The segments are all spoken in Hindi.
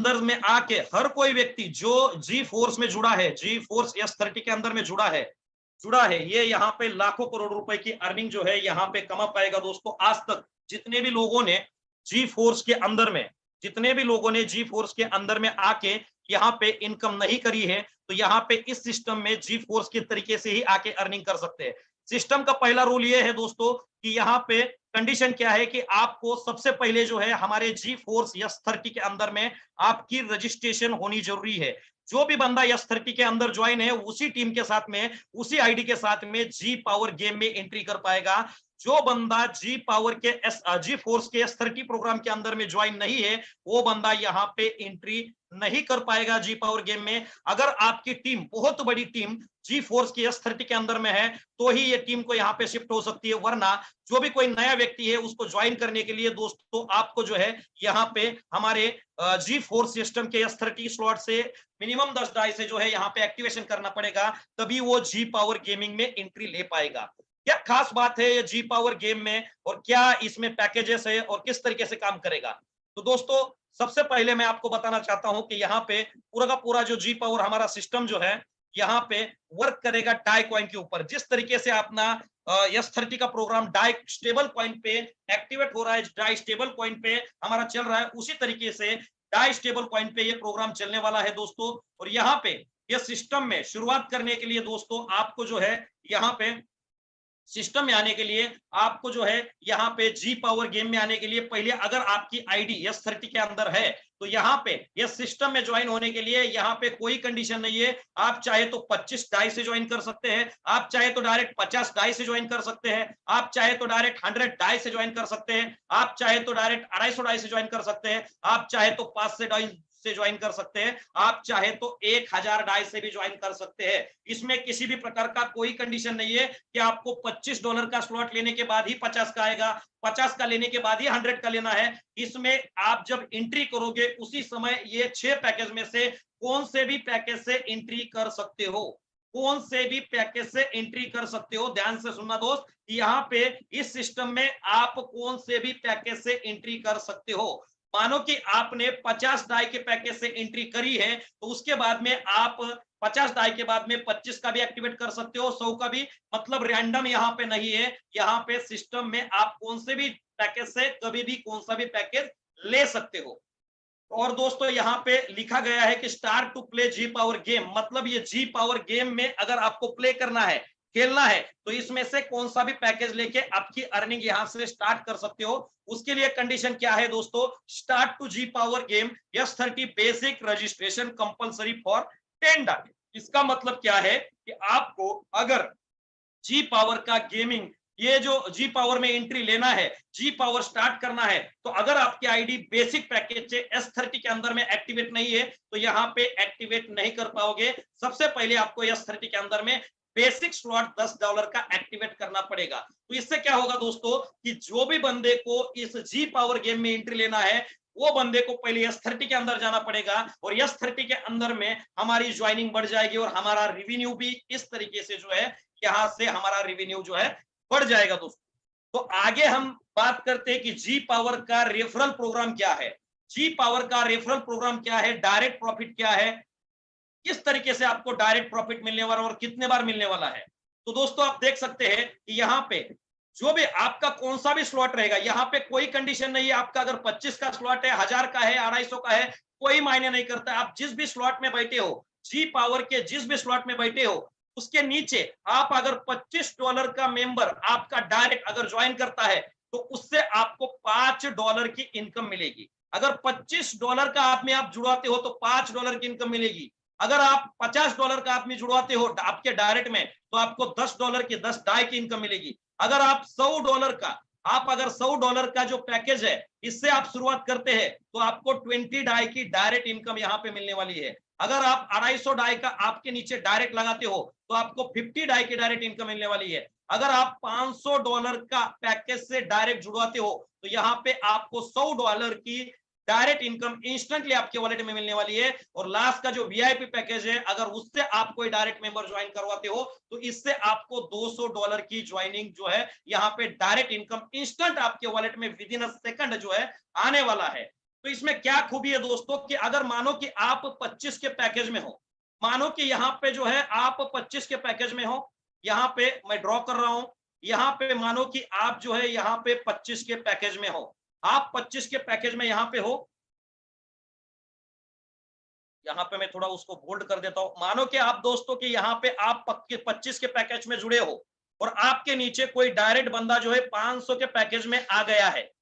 अंदर में आके हर कोई व्यक्ति जो जी फोर्स में जुड़ा है, जी फोर्स S30 के अंदर में जुड़ा है, ये यहाँ पे लाखों करोड़ रुपए की अर्निंग जो है यहाँ पे कमा पाएगा दोस्तों। आज तक जितने भी लोगों ने जी फोर्स के अंदर में जितने भी लोगों ने जी फोर्स के अंदर में आके यहाँ पे इनकम नहीं करी है, तो यहाँ पे इस सिस्टम में जी फोर्स के तरीके से ही आके अर्निंग कर सकते हैं। सिस्टम का पहला रूल ये है दोस्तों कि यहाँ पे कंडीशन क्या है कि आपको सबसे पहले जो है हमारे जी फोर्स S30 के अंदर में आपकी रजिस्ट्रेशन होनी जरूरी है। जो भी बंदा S30 के अंदर ज्वाइन है उसी टीम के साथ में, उसी आईडी के साथ में जी पावर गेम में एंट्री कर पाएगा। जो बंदा जी पावर के जी फोर्स के S30 प्रोग्राम के अंदर में ज्वाइन नहीं है, वो बंदा यहाँ पे एंट्री नहीं कर पाएगा जी पावर गेम में। अगर आपकी टीम बहुत बड़ी टीम जी फोर्स की S30 के अंदर में है, तो ही ये टीम को यहाँ पे शिफ्ट हो सकती है, वरना जो भी कोई नया व्यक्ति है उसको ज्वाइन करने के लिए दोस्तों आपको जो है यहाँ पे हमारे जी फोर्स सिस्टम के S30 स्लॉट से मिनिमम 10 डाई से जो है यहाँ पे एक्टिवेशन करना पड़ेगा, तभी वो जी पावर गेमिंग में एंट्री ले पाएगा। क्या खास बात है ये जी पावर गेम में, और क्या इसमें पैकेजेस है और किस तरीके से काम करेगा? तो दोस्तों सबसे पहले मैं आपको बताना चाहता हूं कि यहाँ पे पूरा का पूरा जो जी पावर हमारा सिस्टम जो है यहाँ पे वर्क करेगा डाई कॉइन के ऊपर। जिस तरीके से अपना S30 का प्रोग्राम डाई स्टेबल कॉइन पे एक्टिवेट हो रहा है, डाई स्टेबल कॉइन पे हमारा चल रहा है, उसी तरीके से डाई स्टेबल कॉइन पे ये प्रोग्राम चलने वाला है दोस्तों। और यहाँ पे ये सिस्टम में शुरुआत करने के लिए दोस्तों आपको जो है यहाँ पे सिस्टम में आने के लिए आपको जो है यहाँ पे जी पावर गेम में आने के लिए पहले अगर आपकी आईडी S30 के अंदर है, तो यहाँ पे ये सिस्टम में ज्वाइन होने के लिए यहाँ पे कोई कंडीशन नहीं है। आप चाहे तो 25 डाई से ज्वाइन कर सकते हैं, आप चाहे तो डायरेक्ट 50 डाई से ज्वाइन कर सकते हैं, आप चाहे तो डायरेक्ट 100 डाई से ज्वाइन कर सकते हैं, आप चाहे तो डायरेक्ट 250 डाई से ज्वाइन कर सकते हैं, आप चाहे तो 5 से डाई से ज्वाइन कर सकते हैं, आप चाहे तो 1000 डाई से भी ज्वाइन कर सकते हैं। इसमें किसी भी प्रकार का कोई कंडीशन नहीं है कि आपको $25 का स्लॉट लेने के बाद ही 50 का आएगा, 50 का लेने के बाद ही 100 का लेना है। इसमें आप जब एंट्री करोगे उसी समय ये 6 पैकेज में से कौन से भी पैकेज से एंट्री कर सकते हो, कौन से भी पैकेज से एंट्री कर सकते हो। ध्यान से सुनना दोस्त, यहाँ पे इस सिस्टम में आप कौन से भी पैकेज से एंट्री कर सकते हो। मानो कि आपने 50 डाई के पैकेज से एंट्री करी है, तो उसके बाद में आप 50 डाई के बाद में 25 का भी एक्टिवेट कर सकते हो, 100 का भी। मतलब रैंडम यहाँ पे नहीं है, यहाँ पे सिस्टम में आप कौन से भी पैकेज से कभी भी कौन सा भी पैकेज ले सकते हो। और दोस्तों यहाँ पे लिखा गया है कि start to play G power game, मतलब ये जी पावर गेम में अगर आपको प्ले करना है, खेलना है, तो इसमें से कौन सा भी पैकेज लेके आपकी अर्निंग यहां से स्टार्ट कर सकते हो। उसके लिए कंडीशन क्या है दोस्तों, start to G power game S30 basic registration compulsory for 10 डाई। इसका मतलब क्या है कि आपको अगर जी पावर का गेमिंग, ये जो जी पावर में एंट्री लेना है, जी पावर स्टार्ट करना है, तो अगर आपकी आईडी बेसिक पैकेज से S30 के अंदर में एक्टिवेट नहीं है, तो यहाँ पे एक्टिवेट नहीं कर पाओगे। सबसे पहले आपको S30 के अंदर में बेसिक स्लॉट $10 का एक्टिवेट करना पड़ेगा। तो इससे क्या होगा दोस्तों कि जो भी बंदे को इस जी पावर गेम में एंट्री लेना है, वो बंदे को पहले S30 के अंदर जाना पड़ेगा, और S30 के अंदर में हमारी ज्वाइनिंग बढ़ जाएगी और हमारा रिवेन्यू भी इस तरीके से जो है यहाँ से हमारा रिवेन्यू जो है बढ़ जाएगा दोस्तों। तो आगे हम बात करते हैं कि जी पावर का रेफरल प्रोग्राम क्या है। जी पावर का रेफरल प्रोग्राम क्या है, डायरेक्ट प्रॉफिट क्या है, किस तरीके से आपको डायरेक्ट प्रॉफिट मिलने वाला और कितने बार मिलने वाला है। तो दोस्तों आप देख सकते हैं कि यहाँ पे जो भी आपका कौन सा भी स्लॉट रहेगा, यहाँ पे कोई कंडीशन नहीं है। आपका अगर 25 का स्लॉट है, 1000 का है, 250 का है, कोई मायने नहीं करता। आप जिस भी स्लॉट में बैठे हो, जी पावर के जिस भी स्लॉट में बैठे हो, उसके नीचे आप अगर $25 का मेंबर आपका डायरेक्ट अगर ज्वाइन करता है, तो उससे आपको $5 की इनकम मिलेगी। अगर $25 का आप में आप जुड़वाते हो तो $5 की इनकम मिलेगी। अगर आप $50 का आदमी जुड़वाते हो आपके डायरेक्ट में, तो आपको $10 की 10 डाई की इनकम मिलेगी। अगर आप $100 का, आप अगर $100 का जो पैकेज है, इससे आप शुरुआत करते हैं, तो आपको 20 डाई की डायरेक्ट इनकम यहाँ पे मिलने वाली है। अगर आप 250 डाई का आपके नीचे डायरेक्ट लगाते हो, तो आपको 50 डाई की डायरेक्ट इनकम मिलने वाली है। अगर आप $500 का पैकेज से डायरेक्ट जुड़वाते हो, तो यहाँ पे आपको $100 की डायरेक्ट इनकम इंस्टेंटली आपके वॉलेट में मिलने वाली है। और लास्ट का जो वीआईपी पैकेज है, अगर उससे आप कोई डायरेक्ट मेंबर ज्वाइन करवाते हो, तो इससे आपको $200 की ज्वाइनिंग जो है यहाँ पे डायरेक्ट इनकम इंस्टेंट आपके वॉलेट में विद इन अ सेकंड जो है आने वाला है। तो इसमें क्या खूबी है दोस्तों कि अगर मानो कि आप 25 के पैकेज में हो, मानो कि यहाँ पे जो है आप 25 के पैकेज में हो, यहाँ पे मैं ड्रॉ कर रहा हूं, यहाँ पे मानो कि आप जो है यहाँ पे 25 के पैकेज में हो, आप 25 के पैकेज में यहाँ पे हो, यहाँ पे मैं थोड़ा उसको बोल्ड कर देता हूं। मानो कि आप दोस्तों कि यहाँ पे आप 25 के पैकेज में जुड़े हो और आपके नीचे कोई डायरेक्ट बंदा जो है 500 के पैकेज में आ गया है,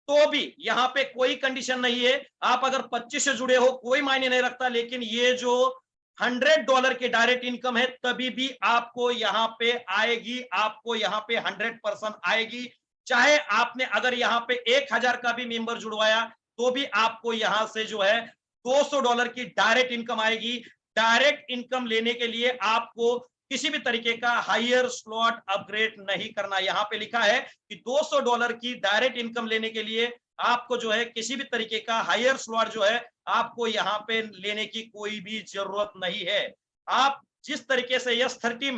तो भी यहाँ पे कोई कंडीशन नहीं है। आप अगर 25 से जुड़े हो कोई मायने नहीं रखता, लेकिन ये जो $100 की डायरेक्ट इनकम है तभी भी आपको यहाँ पे आएगी, आपको यहाँ पे 100% आएगी। चाहे आपने अगर यहाँ पे 1000 का भी मेंबर जुड़वाया तो भी आपको यहाँ से जो है $200 की डायरेक्ट इनकम आएगी। डायरेक्ट इनकम लेने के लिए आपको किसी भी तरीके का हायर स्लॉट अपग्रेड नहीं करना। यहाँ पे लिखा है कि $200 की डायरेक्ट इनकम लेने के लिए आपको जो है किसी भी तरीके का हायर स्लॉट जो है आपको यहाँ पे लेने की कोई भी जरूरत नहीं है। आप जिस तरीके से S30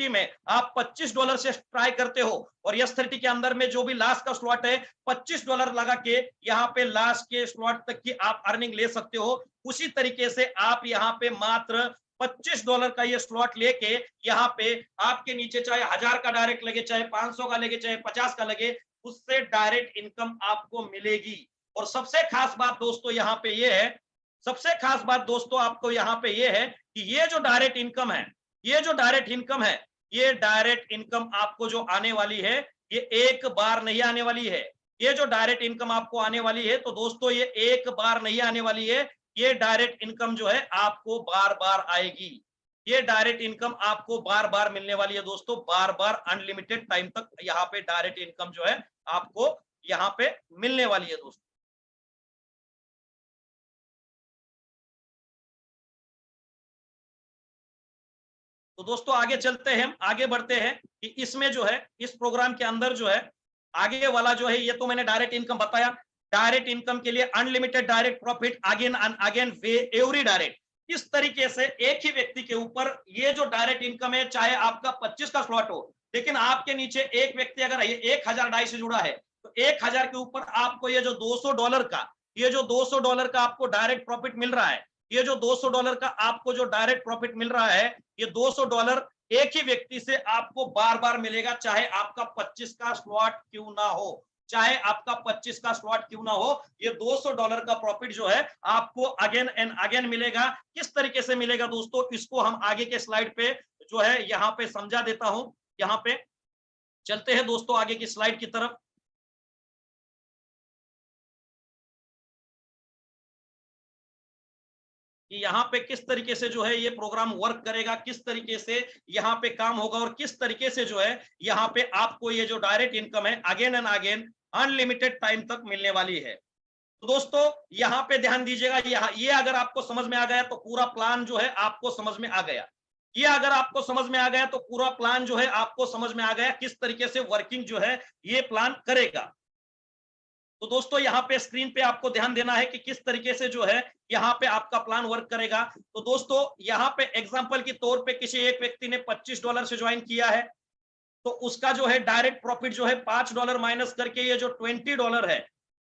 में आप $25 से ट्राई करते हो और S30 के अंदर में जो भी लास्ट का स्लॉट है $25 लगा के यहाँ पे लास्ट के स्लॉट तक की आप अर्निंग ले सकते हो। उसी तरीके से आप यहाँ पे मात्र $25 का ये स्लॉट लेके यहाँ पे आपके नीचे चाहे 1000 का डायरेक्ट लगे, चाहे 500 का लगे, चाहे 50 का लगे, उससे डायरेक्ट इनकम आपको मिलेगी। और सबसे खास बात दोस्तों यहाँ पे ये है, सबसे खास बात दोस्तों आपको यहाँ पे ये है कि ये जो डायरेक्ट इनकम है, ये डायरेक्ट इनकम आपको जो आने वाली है ये एक बार नहीं आने वाली है। ये जो डायरेक्ट इनकम आपको आने वाली है तो दोस्तों ये एक बार नहीं आने वाली है, ये डायरेक्ट इनकम जो है आपको बार बार आएगी। ये डायरेक्ट इनकम आपको बार बार मिलने वाली है दोस्तों, बार बार अनलिमिटेड टाइम तक यहाँ पे डायरेक्ट इनकम जो है आपको यहाँ पे मिलने वाली है दोस्तों। तो दोस्तों आगे चलते हैं, आगे बढ़ते हैं कि इसमें जो है इस प्रोग्राम के अंदर जो है आगे वाला जो है, ये तो मैंने डायरेक्ट इनकम बताया। डायरेक्ट इनकम के लिए unlimited direct profit again and again every direct. इस तरीके से एक ही व्यक्ति के ऊपर ये जो डायरेक्ट इनकम है, चाहे आपका 25 का स्लॉट हो, लेकिन आपके नीचे एक व्यक्ति अगर 1000 डाई से जुड़ा है तो 1000 के ऊपर आपको ये जो $200 का आपको डायरेक्ट प्रॉफिट मिल रहा है, ये जो $200 का आपको जो डायरेक्ट प्रॉफिट मिल रहा है, ये $200 एक ही व्यक्ति से आपको बार बार मिलेगा, चाहे आपका 25 का स्लॉट क्यों ना हो, चाहे आपका 25 का स्लॉट क्यों ना हो। ये $200 का प्रॉफिट जो है आपको अगेन एंड अगेन मिलेगा। किस तरीके से मिलेगा दोस्तों, इसको हम आगे के स्लाइड पे जो है यहाँ पे समझा देता हूं। यहाँ पे चलते हैं दोस्तों आगे की स्लाइड की तरफ। कि यहाँ पे किस तरीके से जो है ये प्रोग्राम वर्क करेगा, किस तरीके से यहाँ पे काम होगा और किस तरीके से जो है यहाँ पे आपको ये जो डायरेक्ट इनकम है again and again unlimited time तक मिलने वाली है। तो दोस्तों यहाँ पे ध्यान दीजिएगा, ये अगर आपको समझ में आ गया तो पूरा प्लान जो है आपको समझ में आ गया। ये अगर आपको समझ में आ गया तो पूरा प्लान जो है आपको समझ में आ गया, किस तरीके से वर्किंग जो है ये प्लान करेगा। तो दोस्तों यहाँ पे स्क्रीन पे आपको ध्यान देना है कि किस तरीके से जो है यहाँ पे आपका प्लान वर्क करेगा। तो दोस्तों यहाँ पे एग्जांपल के तौर पे किसी एक व्यक्ति ने $25 से ज्वाइन किया है, तो उसका जो है डायरेक्ट प्रॉफिट जो है $5 माइनस करके ये जो $20 है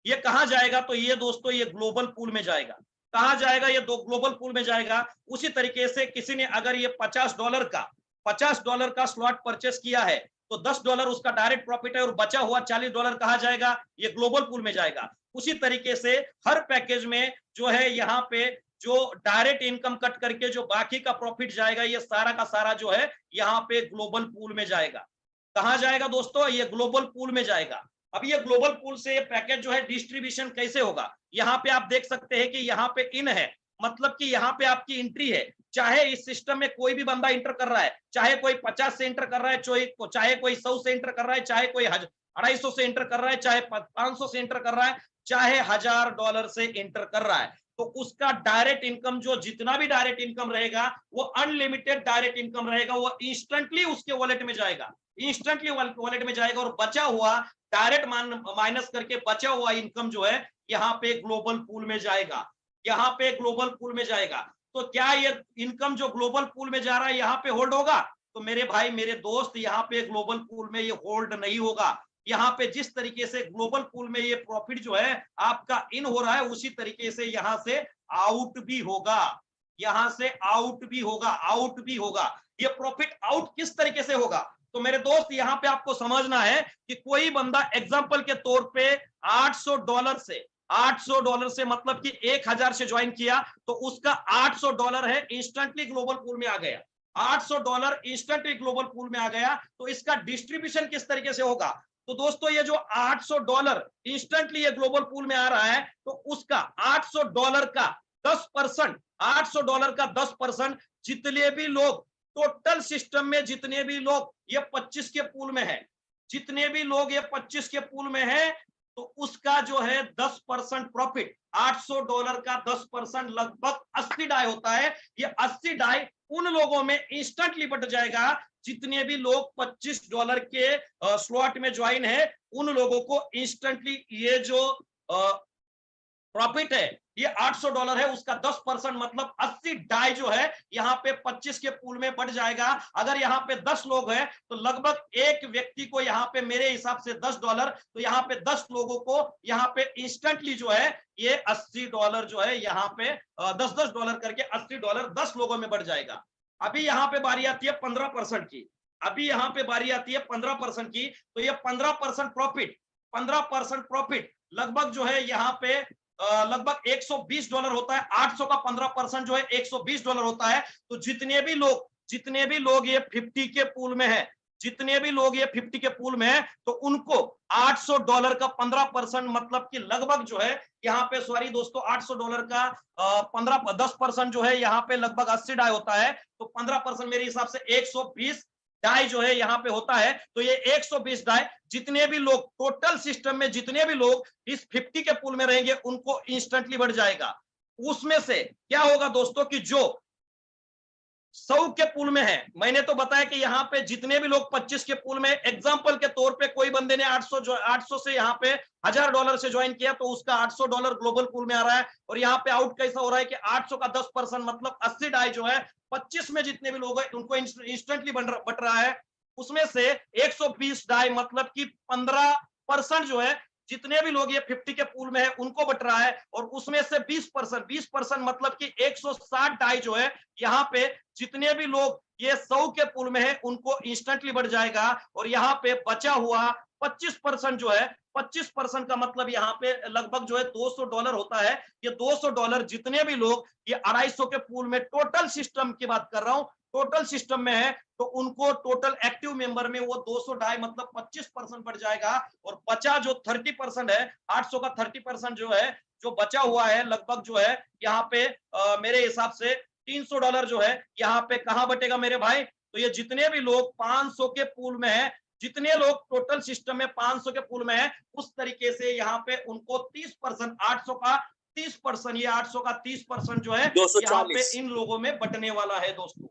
ये कहाँ जाएगा, तो ये दोस्तों ये ग्लोबल पूल में जाएगा। कहाँ जाएगा, ये दो ग्लोबल पूल में जाएगा। उसी तरीके से किसी ने अगर ये $50 का स्लॉट परचेस किया है तो $10 उसका डायरेक्ट प्रॉफिट है और बचा हुआ $40 कहाँ जाएगा, ये ग्लोबल पूल में जाएगा। उसी तरीके से हर पैकेज में जो है यहाँ पे जो डायरेक्ट इनकम कट करके जो बाकी का प्रॉफिट जाएगा ये सारा का सारा जो है यहाँ पे ग्लोबल पूल में जाएगा। कहाँ जाएगा दोस्तों, ये ग्लोबल पूल में जाएगा। अब ये ग्लोबल पूल से ये पैकेज जो है डिस्ट्रीब्यूशन कैसे होगा, यहाँ पे आप देख सकते हैं कि यहाँ पे इन है, मतलब कि यहाँ पे आपकी एंट्री है। चाहे इस सिस्टम में कोई भी बंदा इंटर कर रहा है, चाहे कोई 50 से इंटर कर रहा है, चाहे कोई 100 से इंटर कर रहा है, चाहे कोई 250 से इंटर कर रहा है, चाहे 500 से इंटर कर रहा है, चाहे $1000 से इंटर कर रहा है, तो उसका डायरेक्ट इनकम जो जितना भी डायरेक्ट इनकम रहेगा वो अनलिमिटेड डायरेक्ट इनकम रहेगा, वो इंस्टेंटली उसके वॉलेट में जाएगा, इंस्टेंटली वॉलेट में जाएगा। और बचा हुआ डायरेक्ट माइनस करके बचा हुआ इनकम जो है यहाँ पे ग्लोबल पूल में जाएगा, यहाँ पे ग्लोबल पूल में जाएगा। तो क्या ये इनकम जो ग्लोबल पूल में जा रहा है यहाँ पे होल्ड होगा, तो मेरे भाई मेरे दोस्त यहाँ पे ग्लोबल पूल में ये होल्ड नहीं होगा। यहाँ पे जिस तरीके से ग्लोबल पूल में ये प्रॉफिट जो है आपका इन हो रहा है, उसी तरीके से यहां से आउट भी होगा, यहां से आउट भी होगा, आउट भी होगा। ये प्रॉफिट आउट किस तरीके से होगा? तो मेरे दोस्त यहां पे आपको समझना है कि कोई बंदा एग्जांपल के तौर पे $800 से मतलब कि 1000 से ज्वाइन किया, तो उसका $800 है, इंस्टेंटली ग्लोबल पूल में आ गया। $800 इंस्टेंटली ग्लोबल पूल में आ गया, तो इसका डिस्ट्रीब्यूशन किस तरीके से होगा? तो दोस्तों ये जो $800 इंस्टेंटली ये ग्लोबल पूल में आ रहा है, तो उसका $800 का 10%, $800 का 10% जितने भी लोग टोटल सिस्टम में, जितने भी लोग ये 25 के पूल में है, जितने भी लोग ये 25 के पूल में है, तो उसका जो है 10% प्रॉफिट, $800 का 10% लगभग 80 डाई होता है। ये 80 डाई उन लोगों में इंस्टेंटली बट जाएगा जितने भी लोग $25 के स्लॉट में ज्वाइन है, उन लोगों को इंस्टेंटली ये जो प्रॉफिट है ये $800 है, उसका 10% मतलब 80 डाई जो है यहाँ पे 25 के पूल में बढ़ जाएगा। अगर यहाँ पे 10 लोग हैं तो लगभग एक व्यक्ति को यहाँ पे मेरे हिसाब से $10, तो यहाँ पे 10 लोगों को यहाँ पे इंस्टेंटली जो है ये $80 जो है यहाँ पे $10 करके $80 10 लोगों में बढ़ जाएगा। अभी यहाँ पे बारी आती है 15% की, अभी यहाँ पे बारी आती है 15% की, तो ये 15% प्रॉफिट, 15% प्रॉफिट लगभग जो है यहाँ पे लगभग $120 होता है। 800 का 15% जो है $120 होता है। तो जितने भी लोग ये 50 के पूल में है, जितने भी लोग ये 50 के पूल में है, तो उनको $800 का 15% मतलब कि लगभग जो है यहाँ पे, सॉरी दोस्तों, $800 का 10% जो है यहाँ पे लगभग 80 डाई होता है। तो 15% मेरे हिसाब से 120 डाई जो है यहाँ पे होता है। तो ये 120 डाई जितने भी लोग टोटल सिस्टम में, जितने भी लोग इस 50 के पूल में रहेंगे, उनको इंस्टेंटली बढ़ जाएगा। उसमें से क्या होगा दोस्तों कि जो 100 के पूल में है, मैंने तो बताया कि यहाँ पे जितने भी लोग 25 के पूल में, एग्जांपल के तौर पे कोई बंदे ने 800 से यहाँ पे $1000 से ज्वाइन किया, तो उसका $800 ग्लोबल पूल में आ रहा है। और यहाँ पे आउट कैसा हो रहा है कि 800 का 10% मतलब 80 डाई जो है 25 में जितने भी लोग हैं उनको इंस्टेंटली बट रहा है। उसमें से 120 डाई मतलब कि 15% जो है जितने भी लोग ये 50 के पूल में है उनको बट रहा है। और उसमें से 20% मतलब कि 160 डाई जो है यहाँ पे जितने भी लोग ये 100 के पूल में है उनको इंस्टेंटली बढ़ जाएगा। और यहाँ पे बचा हुआ 25% जो है, 25% का मतलब यहाँ पे लगभग जो है $200 होता है। ये $200 जितने भी लोग ये 250 के पूल में, टोटल सिस्टम की बात कर रहा हूं, टोटल सिस्टम में है, तो उनको टोटल एक्टिव मेंबर में वो 200 डाई मतलब 25% बढ़ जाएगा। और बचा जो 30% है, 800 का 30% जो है, जो बचा हुआ है लगभग जो है यहाँ पे मेरे हिसाब से $300 जो है यहाँ पे कहां बटेगा मेरे भाई? तो ये जितने भी लोग 500 के पूल में है, जितने लोग टोटल सिस्टम में 500 के पूल में है, उस तरीके से यहाँ पे उनको 30%, 800 का 30%, ये 800 का 30% जो है यहाँ पे इन लोगों में बटने वाला है दोस्तों।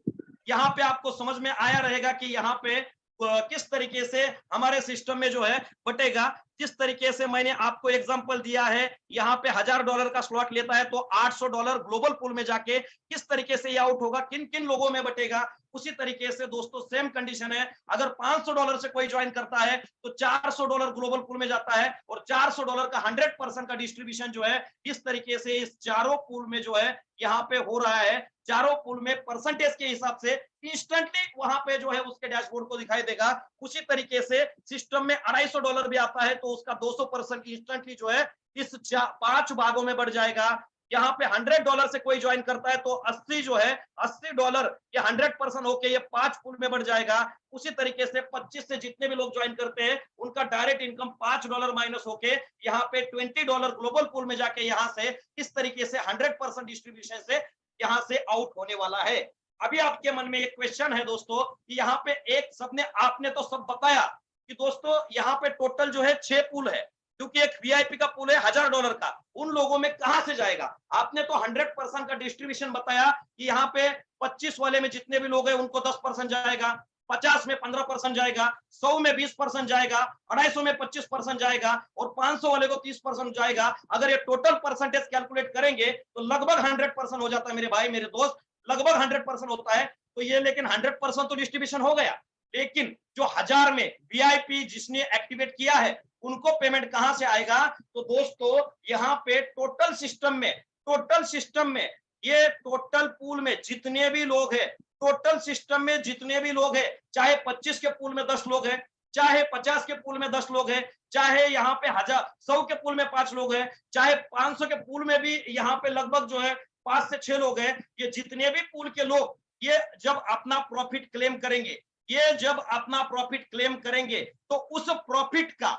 यहाँ पे आपको समझ में आया रहेगा कि यहाँ पे किस तरीके से हमारे सिस्टम में जो है बटेगा। जिस तरीके से मैंने आपको एग्जांपल दिया है, यहाँ पे $1000 का स्लॉट लेता है, तो $800 ग्लोबल पूल में जाके किस तरीके से ये आउट होगा, किन किन लोगों में बटेगा, उसी तरीके से दोस्तों सेम कंडीशन है। अगर $500 से कोई ज्वाइन करता है तो $400 ग्लोबल पूल में जाता है। और $400 का 100% का डिस्ट्रीब्यूशन जो है इस तरीके से इस चारों पूल में जो है यहाँ पे हो रहा है। चारों पूल में परसेंटेज के हिसाब से इंस्टेंटली वहां पे जो है उसके डैशबोर्ड को दिखाई देगा। उसी तरीके से सिस्टम में $250 भी आता है, तो उसका 200% इंस्टेंटली जो है इस 5 भागों में बढ़ जाएगा। यहाँ पे $100 से कोई ज्वाइन करता है तो 80 जो है $80 ये 100% होके ये 5 पूल में बढ़ जाएगा। उसी तरीके से 25 से जितने भी लोग ज्वाइन करते हैं उनका डायरेक्ट इनकम $5 माइनस होके यहाँ पे $20 ग्लोबल पूल में जाके यहाँ से इस तरीके से 100% डिस्ट्रीब्यूशन से यहाँ से आउट होने वाला है। अभी आपके मन में एक क्वेश्चन है दोस्तों कि यहाँ पे एक सबने, आपने तो सब बताया कि दोस्तों यहाँ पे टोटल जो है 6 पूल है, क्योंकि एक वीआईपी का पूल है $1000 का, उन लोगों में कहां से जाएगा? आपने तो 100% का डिस्ट्रीब्यूशन बताया कि यहाँ पे 25 वाले में जितने भी लोग हैं उनको 10% जाएगा, 50 में 15% जाएगा, 100 में 20% जाएगा, 250 में 25% जाएगा और 500 वाले को 30% जाएगा। अगर ये टोटल परसेंटेज कैलकुलेट करेंगे तो लगभग 100% हो जाता है मेरे भाई मेरे दोस्त, लगभग 100% होता है। तो ये लेकिन 100% तो डिस्ट्रीब्यूशन हो गया, लेकिन जो 1000 में वीआईपी जिसने एक्टिवेट किया है उनको पेमेंट कहां से आएगा? तो दोस्तों यहाँ पे टोटल सिस्टम में ये टोटल पूल में जितने भी लोग हैं, टोटल सिस्टम में जितने भी लोग हैं, चाहे 25 के पूल में 10 लोग हैं, चाहे 50 के पूल में 10 लोग हैं, चाहे यहाँ पे 100 के पूल में 5 लोग हैं, चाहे 500 के पूल में भी यहाँ पे लगभग जो है 5 से 6 लोग हैं, ये जितने भी पूल के लोग ये जब अपना प्रॉफिट क्लेम करेंगे, ये जब अपना प्रॉफिट क्लेम करेंगे तो उस प्रॉफिट का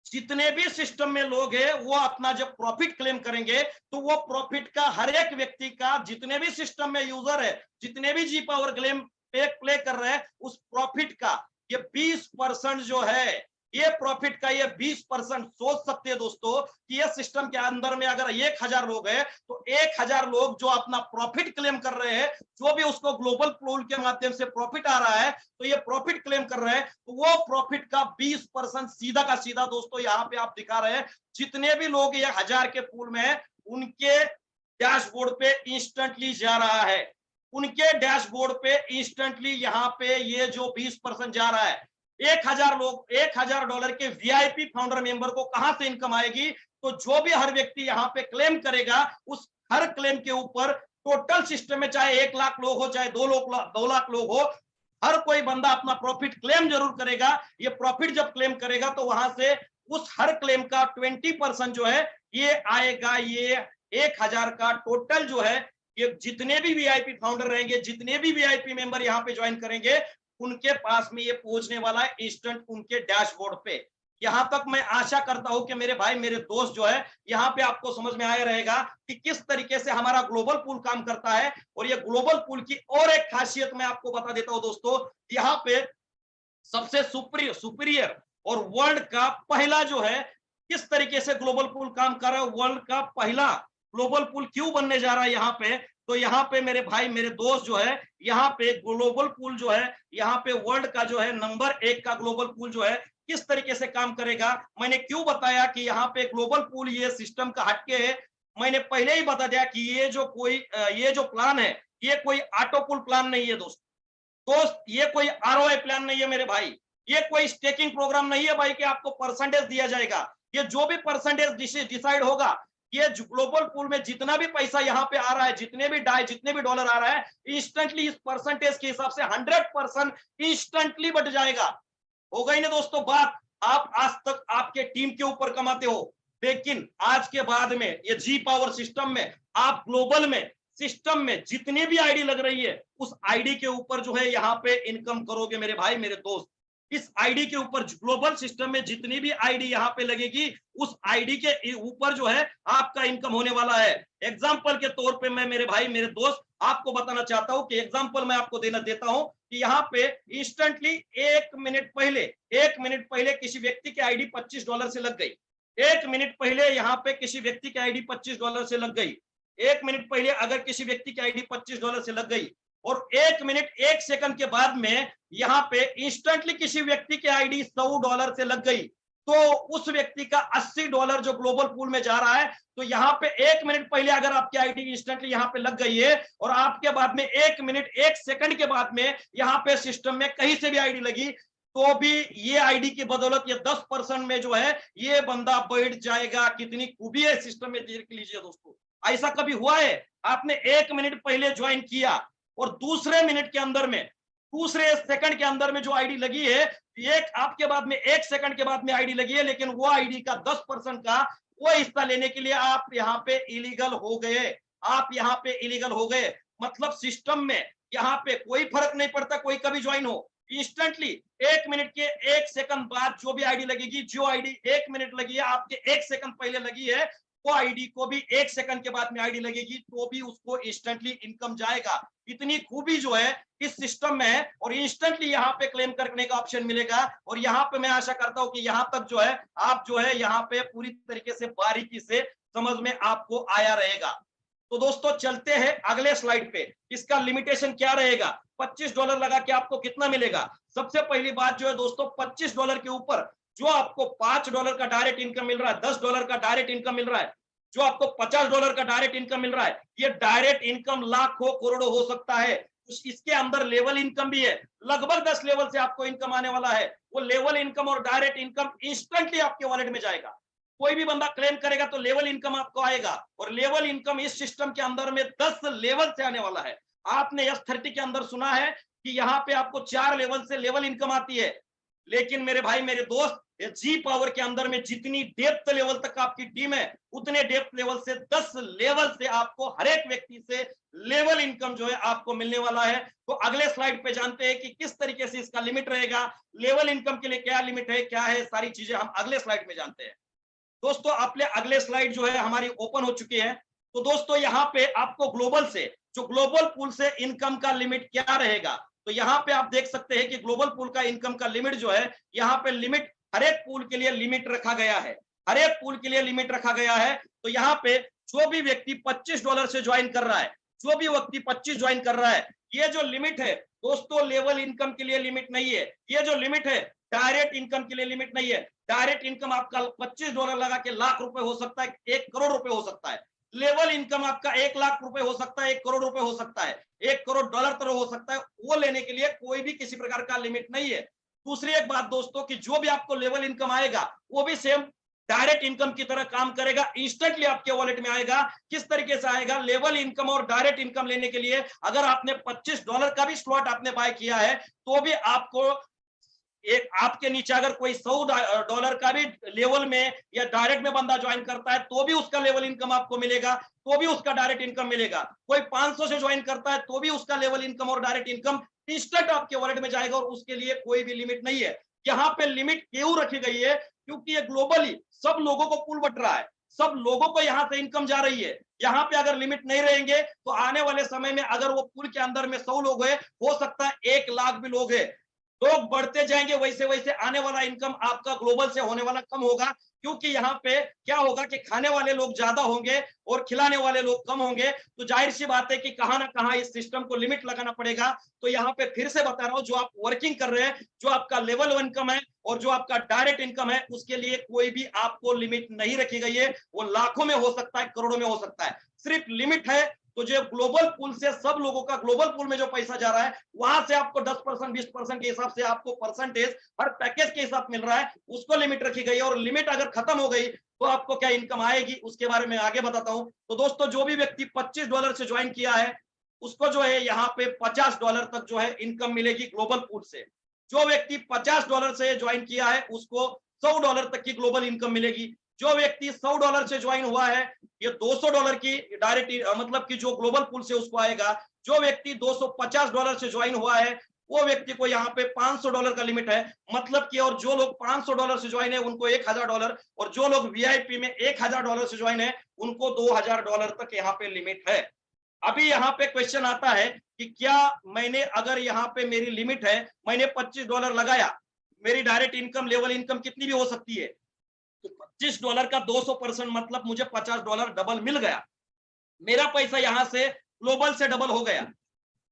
जितने भी सिस्टम में लोग हैं वो अपना जब प्रॉफिट क्लेम करेंगे तो वो प्रॉफिट का हर एक व्यक्ति का, जितने भी सिस्टम में यूजर है, जितने भी जी पावर क्लेम पे प्ले कर रहे हैं, उस प्रॉफिट का ये 20% जो है, ये प्रॉफिट का ये 20% सोच सकते हैं दोस्तों कि ये सिस्टम के अंदर में अगर 1000 लोग हैं तो 1000 लोग जो अपना प्रॉफिट क्लेम कर रहे हैं, जो भी उसको ग्लोबल पूल के माध्यम से प्रॉफिट आ रहा है तो ये प्रॉफिट क्लेम कर रहे हैं, तो वो प्रॉफिट का 20% सीधा का सीधा दोस्तों यहाँ पे आप दिखा रहे हैं, जितने भी लोग ये 1000 के पूल में है उनके डैशबोर्ड पे इंस्टेंटली जा रहा है, उनके डैशबोर्ड पे इंस्टेंटली यहाँ पे ये जो 20% जा रहा है। 1000 लोग, $1000 के वीआईपी फाउंडर मेंबर को कहां से इनकम आएगी? तो जो भी हर व्यक्ति यहाँ पे क्लेम करेगा उस हर क्लेम के ऊपर टोटल सिस्टम में चाहे 1 लाख लोग हो, चाहे 2 लाख लोग हो, हर कोई बंदा अपना प्रॉफिट क्लेम जरूर करेगा। ये प्रॉफिट जब क्लेम करेगा तो वहां से उस हर क्लेम का 20% जो है ये आएगा, ये 1000 का टोटल जो है, ये जितने भी वीआईपी फाउंडर रहेंगे, जितने भी वीआईपी मेंबर यहाँ पे ज्वाइन करेंगे उनके पास में ये पहुंचने वाला है इंस्टेंट उनके डैशबोर्ड पे। यहां तक मैं आशा करता हूं कि मेरे भाई मेरे दोस्त जो है यहाँ पे आपको समझ में आया रहेगा कि किस तरीके से हमारा ग्लोबल पूल काम करता है। और ये ग्लोबल पूल की और एक खासियत मैं आपको बता देता हूं दोस्तों, यहाँ पे सबसे सुपीरियर और वर्ल्ड का पहला जो है किस तरीके से ग्लोबल पूल काम कर रहा है, वर्ल्ड का पहला ग्लोबल पूल क्यों बनने जा रहा है यहाँ पे, तो यहाँ पे मेरे भाई मेरे दोस्त जो है यहाँ पे ग्लोबल पूल जो है यहाँ पे वर्ल्ड का जो है नंबर 1 का ग्लोबल पूल जो है किस तरीके से काम करेगा। मैंने क्यों बताया कि यहाँ पे ग्लोबल पूल ये सिस्टम का हटके है, मैंने पहले ही बता दिया कि ये जो प्लान है ये कोई ऑटो पूल प्लान नहीं है दोस्त, ये कोई आरओआई प्लान नहीं है मेरे भाई, ये कोई स्टेकिंग प्रोग्राम नहीं है भाई कि आपको परसेंटेज दिया जाएगा। ये जो भी परसेंटेज डिसाइड होगा, ये ग्लोबल पूल में जितना भी पैसा यहाँ पे आ रहा है, जितने भी डॉलर आ रहा है, इंस्टेंटली इस परसेंटेज के हिसाब से 100% इंस्टेंटली बढ़ जाएगा। हो गई ना दोस्तों बात। आप आज तक आपके टीम के ऊपर कमाते हो, लेकिन आज के बाद में ये जी पावर सिस्टम में आप ग्लोबल में सिस्टम में जितनी भी आईडी लग रही है उस आईडी के ऊपर जो है यहाँ पे इनकम करोगे मेरे भाई मेरे दोस्त। इस आईडी के ऊपर ग्लोबल सिस्टम में जितनी भी आईडी यहाँ पे लगेगी उस आईडी के ऊपर जो है आपका इनकम होने वाला है। एग्जाम्पल के तौर पे मैं मेरे भाई मेरे दोस्त आपको बताना चाहता हूं कि एग्जाम्पल मैं आपको देता हूं कि यहाँ पे इंस्टेंटली 1 मिनट पहले किसी व्यक्ति की आईडी $25 से लग गई। 1 मिनट पहले यहाँ पे किसी व्यक्ति की आईडी $25 से लग गई। 1 मिनट पहले अगर किसी व्यक्ति की आईडी $25 से लग गई और 1 मिनट 1 सेकंड के बाद में यहाँ पे इंस्टेंटली किसी व्यक्ति की आईडी $100 से लग गई, तो उस व्यक्ति का $80 जो ग्लोबल पूल में जा रहा है। तो यहाँ पे 1 मिनट पहले अगर आपकी आईडी इंस्टेंटली यहाँ पे लग गई है और आपके बाद में 1 मिनट 1 सेकंड के बाद में यहाँ पे सिस्टम में कहीं से भी आईडी लगी, तो भी ये आईडी की बदौलत ये 10% में जो है ये बंदा बढ़ जाएगा। कितनी खूबी है सिस्टम में, देख लीजिए दोस्तों। ऐसा कभी हुआ है आपने 1 मिनट पहले ज्वाइन किया और दूसरे मिनट के अंदर में, दूसरे सेकंड के अंदर में जो आईडी लगी है, एक आपके बाद में 1 सेकंड के बाद में आईडी लगी है, लेकिन वो आईडी का 10% का वो हिस्सा लेने के लिए आप यहाँ पे इलीगल हो गए, आप यहाँ पे इलीगल हो गए। मतलब सिस्टम में यहाँ पे कोई फर्क नहीं पड़ता कोई कभी ज्वाइन हो, इंस्टेंटली 1 मिनट के 1 सेकंड बाद जो भी आईडी लगेगी, जो आईडी 1 मिनट लगी है आपके 1 सेकंड पहले लगी है, वो आईडी को भी 1 सेकंड के बाद में आईडी लगेगी तो भी उसको इंस्टेंटली इनकम जाएगा। इतनी खूबी जो है इस सिस्टम में है और इंस्टेंटली यहाँ पे क्लेम करने का ऑप्शन मिलेगा। और यहाँ पे मैं आशा करता हूं कि यहाँ तक जो है आप जो है यहाँ पे पूरी तरीके से बारीकी से समझ में आपको आया रहेगा। तो दोस्तों चलते हैं अगले स्लाइड पे। इसका लिमिटेशन क्या रहेगा, $25 लगा के आपको कितना मिलेगा। सबसे पहली बात जो है दोस्तों, $25 के ऊपर जो आपको $5 का डायरेक्ट इनकम मिल रहा है, $10 का डायरेक्ट इनकम मिल रहा है, जो आपको $50 का डायरेक्ट इनकम मिल रहा है, ये डायरेक्ट इनकम लाखों करोड़ों हो सकता है। इसके अंदर लेवल इनकम भी है, लगभग 10 लेवल से आपको इनकम आने वाला है। वो लेवल इनकम और डायरेक्ट इनकम इंस्टेंटली आपके वॉलेट में जाएगा। कोई भी बंदा क्लेम करेगा तो लेवल इनकम आपको आएगा, और लेवल इनकम इस सिस्टम के अंदर में 10 लेवल से आने वाला है। आपने S30 के अंदर सुना है कि यहाँ पे आपको 4 लेवल से लेवल इनकम आती है, लेकिन मेरे भाई मेरे दोस्त, जी पावर के अंदर में जितनी डेप्थ लेवल तक आपकी टीम है, उतने डेप्थ लेवल से 10 लेवल से आपको हर एक व्यक्ति से लेवल इनकम जो है आपको मिलने वाला है। तो अगले स्लाइड पे जानते हैं कि किस तरीके से इसका लिमिट रहेगा, लेवल इनकम के लिए क्या लिमिट है, क्या है, सारी चीजें हम अगले स्लाइड में जानते हैं। दोस्तों अपने अगले स्लाइड जो है हमारी ओपन हो चुकी है। तो दोस्तों यहाँ पे आपको ग्लोबल से, जो ग्लोबल पूल से इनकम का लिमिट क्या रहेगा, तो यहाँ पे आप देख सकते हैं कि ग्लोबल पूल का इनकम का लिमिट जो है, यहाँ पे लिमिट हर एक पूल के लिए लिमिट रखा गया है, हर एक पूल के लिए लिमिट रखा गया है। तो यहाँ पे जो भी व्यक्ति $25 से ज्वाइन कर रहा है, जो भी व्यक्ति 25 ज्वाइन कर रहा है, ये जो लिमिट है दोस्तों लेवल इनकम के लिए लिमिट नहीं है, ये जो लिमिट है डायरेक्ट इनकम के लिए लिमिट नहीं है। डायरेक्ट इनकम आपका $25 लगा के लाख रुपए हो सकता है, 1 करोड़ रुपए हो सकता है। लेवल इनकम आपका 1 लाख रुपए हो सकता है, 1 करोड़ रुपए हो सकता है, 1 करोड़ डॉलर तक हो सकता है। वो लेने के लिए कोई भी किसी प्रकार का लिमिट नहीं है। दूसरी एक बात दोस्तों कि जो भी आपको लेवल इनकम आएगा वो भी सेम डायरेक्ट इनकम की तरह काम करेगा, इंस्टेंटली आपके वॉलेट में आएगा। किस तरीके से आएगा, लेवल इनकम और डायरेक्ट इनकम लेने के लिए अगर आपने $25 का भी स्लॉट आपने बाय किया है, तो भी आपको एक आपके नीचे अगर कोई $100 का भी लेवल में या डायरेक्ट में बंदा ज्वाइन करता है, तो भी उसका लेवल इनकम आपको मिलेगा, तो भी उसका डायरेक्ट इनकम मिलेगा। कोई 500 से ज्वाइन करता है तो भी उसका लेवल इनकम और डायरेक्ट इनकम इंस्टेंट आपके वॉलेट में जाएगा, और उसके लिए कोई भी लिमिट नहीं है। यहाँ पे लिमिट क्यों रखी गई है, क्योंकि ये ग्लोबली सब लोगों को पुल बट रहा है, सब लोगों को यहाँ से इनकम जा रही है। यहाँ पे अगर लिमिट नहीं रहेंगे तो आने वाले समय में अगर वो पुल के अंदर में 100 लोग है, हो सकता है 1 लाख भी लोग है। लोग बढ़ते जाएंगे, वैसे वैसे आने वाला इनकम आपका ग्लोबल से होने वाला कम होगा, क्योंकि यहाँ पे क्या होगा कि खाने वाले लोग ज्यादा होंगे और खिलाने वाले लोग कम होंगे। तो जाहिर सी बात है कि कहां ना कहां इस सिस्टम को लिमिट लगाना पड़ेगा। तो यहाँ पे फिर से बता रहा हूं, जो आप वर्किंग कर रहे हैं, जो आपका लेवल इनकम है और जो आपका डायरेक्ट इनकम है, उसके लिए कोई भी आपको लिमिट नहीं रखी गई है। वो लाखों में हो सकता है, करोड़ों में हो सकता है, सिर्फ लिमिट है। तो जो ग्लोबल पूल से सब लोगों का ग्लोबल पूल में जो पैसा जा रहा है, वहां से आपको 10% 20% के हिसाब से आपको परसेंटेज हर पैकेज के हिसाब मिल रहा है, उसको लिमिट रखी गई है। और लिमिट अगर खत्म हो गई तो आपको क्या इनकम आएगी, उसके बारे में आगे बताता हूं। तो दोस्तों जो भी व्यक्ति $25 से ज्वाइन किया है, उसको जो है यहाँ पे $50 तक जो है इनकम मिलेगी ग्लोबल पूल से। जो व्यक्ति $50 से ज्वाइन किया है, उसको $100 तक की ग्लोबल इनकम मिलेगी। जो व्यक्ति $100 से ज्वाइन हुआ है, ये $200 की डायरेक्ट मतलब कि जो ग्लोबल पूल से उसको आएगा। जो व्यक्ति $250 से ज्वाइन हुआ है, वो व्यक्ति को यहाँ पे $500 का लिमिट है, मतलब कि। और जो लोग $500 से ज्वाइन है उनको $1000, और जो लोग वीआईपी में $1000 से ज्वाइन है उनको $2000 तक यहाँ पे लिमिट है। अभी यहाँ पे क्वेश्चन आता है कि क्या मैंने अगर यहाँ पे मेरी लिमिट है, मैंने $25 लगाया, मेरी डायरेक्ट इनकम लेवल इनकम कितनी भी हो सकती है। तो $25 का 200% मतलब मुझे $50 डबल मिल गया, मेरा पैसा यहां से ग्लोबल से डबल हो गया।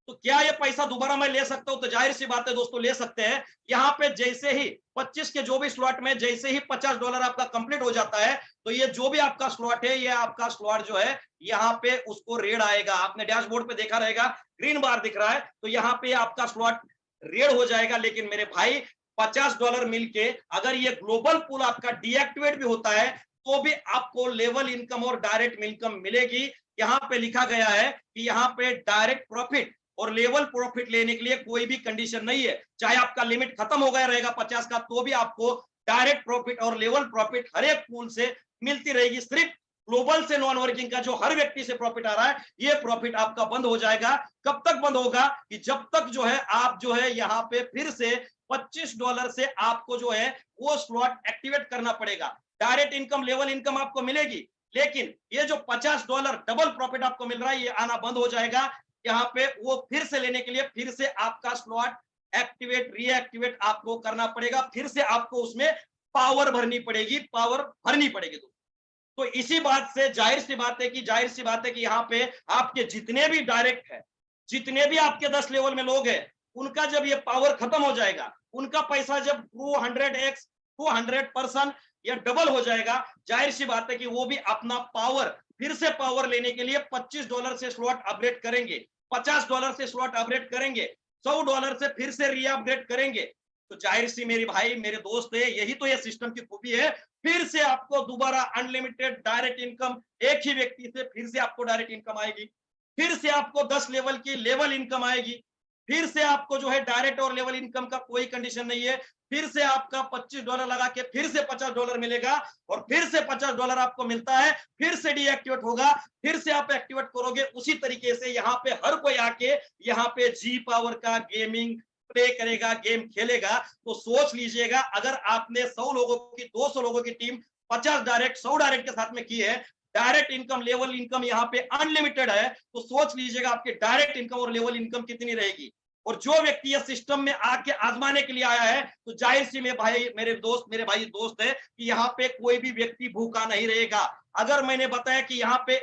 तो क्या ये पैसा दोबारा मैं ले सकता हूं, तो जाहिर सी बात है दोस्तों ले सकते हैं। यहाँ पे जैसे ही 25 के जो भी स्लॉट में जैसे ही $50 आपका कंप्लीट हो जाता है, तो ये जो भी आपका स्लॉट है, ये आपका स्लॉट जो है यहाँ पे उसको रेड आएगा। आपने डैशबोर्ड पे देखा रहेगा ग्रीन बार दिख रहा है, तो यहाँ पे आपका स्लॉट रेड हो जाएगा। लेकिन मेरे भाई $50 मिलके अगर ये ग्लोबल पूल आपका डीएक्टिवेट भी होता है, तो भी आपको लेवल इनकम और डायरेक्ट इनकम मिलेगी। यहाँ पे लिखा गया है कि यहाँ पे डायरेक्ट प्रॉफिट और लेवल प्रॉफिट लेने के लिए कोई भी कंडीशन नहीं है। चाहे आपका लिमिट खत्म हो गया रहेगा 50 का, तो भी आपको डायरेक्ट प्रॉफिट और लेवल प्रॉफिट हर एक पूल से मिलती रहेगी। सिर्फ ग्लोबल से नॉन वर्किंग का जो हर व्यक्ति से प्रॉफिट आ रहा है, ये प्रॉफिट आपका बंद हो जाएगा। कब तक बंद होगा, कि जब तक जो है आप जो है यहाँ पे फिर से $25 से आपको जो है वो स्लॉट एक्टिवेट करना पड़ेगा। डायरेक्ट इनकम लेवल इनकम आपको मिलेगी, लेकिन ये जो $50 डबल प्रॉफिट आपको मिल रहा है, ये आना बंद हो जाएगा। यहाँ पे वो फिर से लेने के लिए फिर से आपका स्लॉट एक्टिवेट रीएक्टिवेट आपको करना पड़ेगा, फिर से आपको उसमें पावर भरनी पड़ेगी, पावर भरनी पड़ेगी। तो इसी बात से जाहिर सी बात है कि यहाँ पे आपके जितने भी डायरेक्ट है, जितने भी आपके 10 लेवल में लोग हैं, उनका जब ये पावर खत्म हो जाएगा, उनका पैसा जब 200x 200% या डबल हो जाएगा, जाहिर सी बात है कि वो भी अपना पावर फिर से पावर लेने के लिए $25 से स्लॉट अपग्रेड करेंगे। $50 से स्लॉट अपग्रेड करेंगे, $100 से फिर से रीअपग्रेड करेंगे, तो जाहिर सी मेरी भाई मेरे दोस्त है, यही तो ये सिस्टम की खूबी है। फिर से आपको दोबारा अनलिमिटेड डायरेक्ट इनकम, एक ही व्यक्ति से फिर से आपको डायरेक्ट इनकम आएगी, फिर से आपको 10 लेवल की लेवल इनकम आएगी, फिर से आपको जो है डायरेक्ट और लेवल इनकम का कोई कंडीशन नहीं है, फिर से आपका $25 लगा के फिर से $50 मिलेगा, और फिर से $50 आपको मिलता है, फिर से डीएक्टिवेट होगा, फिर से आप एक्टिवेट करोगे। उसी तरीके से यहाँ पे हर कोई आके यहाँ पे जी पावर का गेमिंग प्ले करेगा, गेम खेलेगा। तो सोच लीजिएगा, अगर आपने 100 लोगों की, 200 लोगों की टीम 50 डायरेक्ट 100 डायरेक्ट के साथ में की है, डायरेक्ट इनकम लेवल इनकम यहाँ पे अनलिमिटेड है, तो सोच लीजिएगा आपकी डायरेक्ट इनकम और लेवल इनकम कितनी रहेगी। और जो व्यक्ति इस सिस्टम में आके आजमाने के लिए आया है, तो जाहिर सी में भाई मेरे दोस्त, मेरे भाई दोस्त है कि यहाँ पे कोई भी व्यक्ति भूखा नहीं रहेगा। अगर मैंने बताया कि यहाँ पे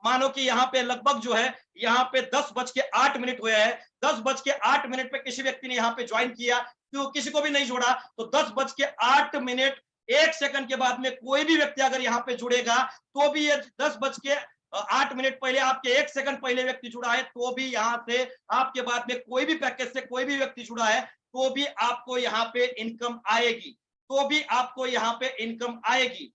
मानो कि यहाँ पे लगभग जो है यहाँ पे 10:08 हुए हैं, 10:08 पे किसी व्यक्ति ने यहाँ पे ज्वाइन किया, तो किसी को भी नहीं जोड़ा, तो 10:08 1 सेकंड के बाद में कोई भी व्यक्ति अगर यहाँ पे जुड़ेगा, तो भी ये 10:08 पहले आपके 1 सेकंड पहले व्यक्ति जुड़ा है, तो भी यहाँ से आपके बाद में कोई भी पैकेज से कोई भी व्यक्ति जुड़ा है, तो भी आपको यहाँ पे इनकम आएगी, तो भी आपको यहाँ पे इनकम आएगी।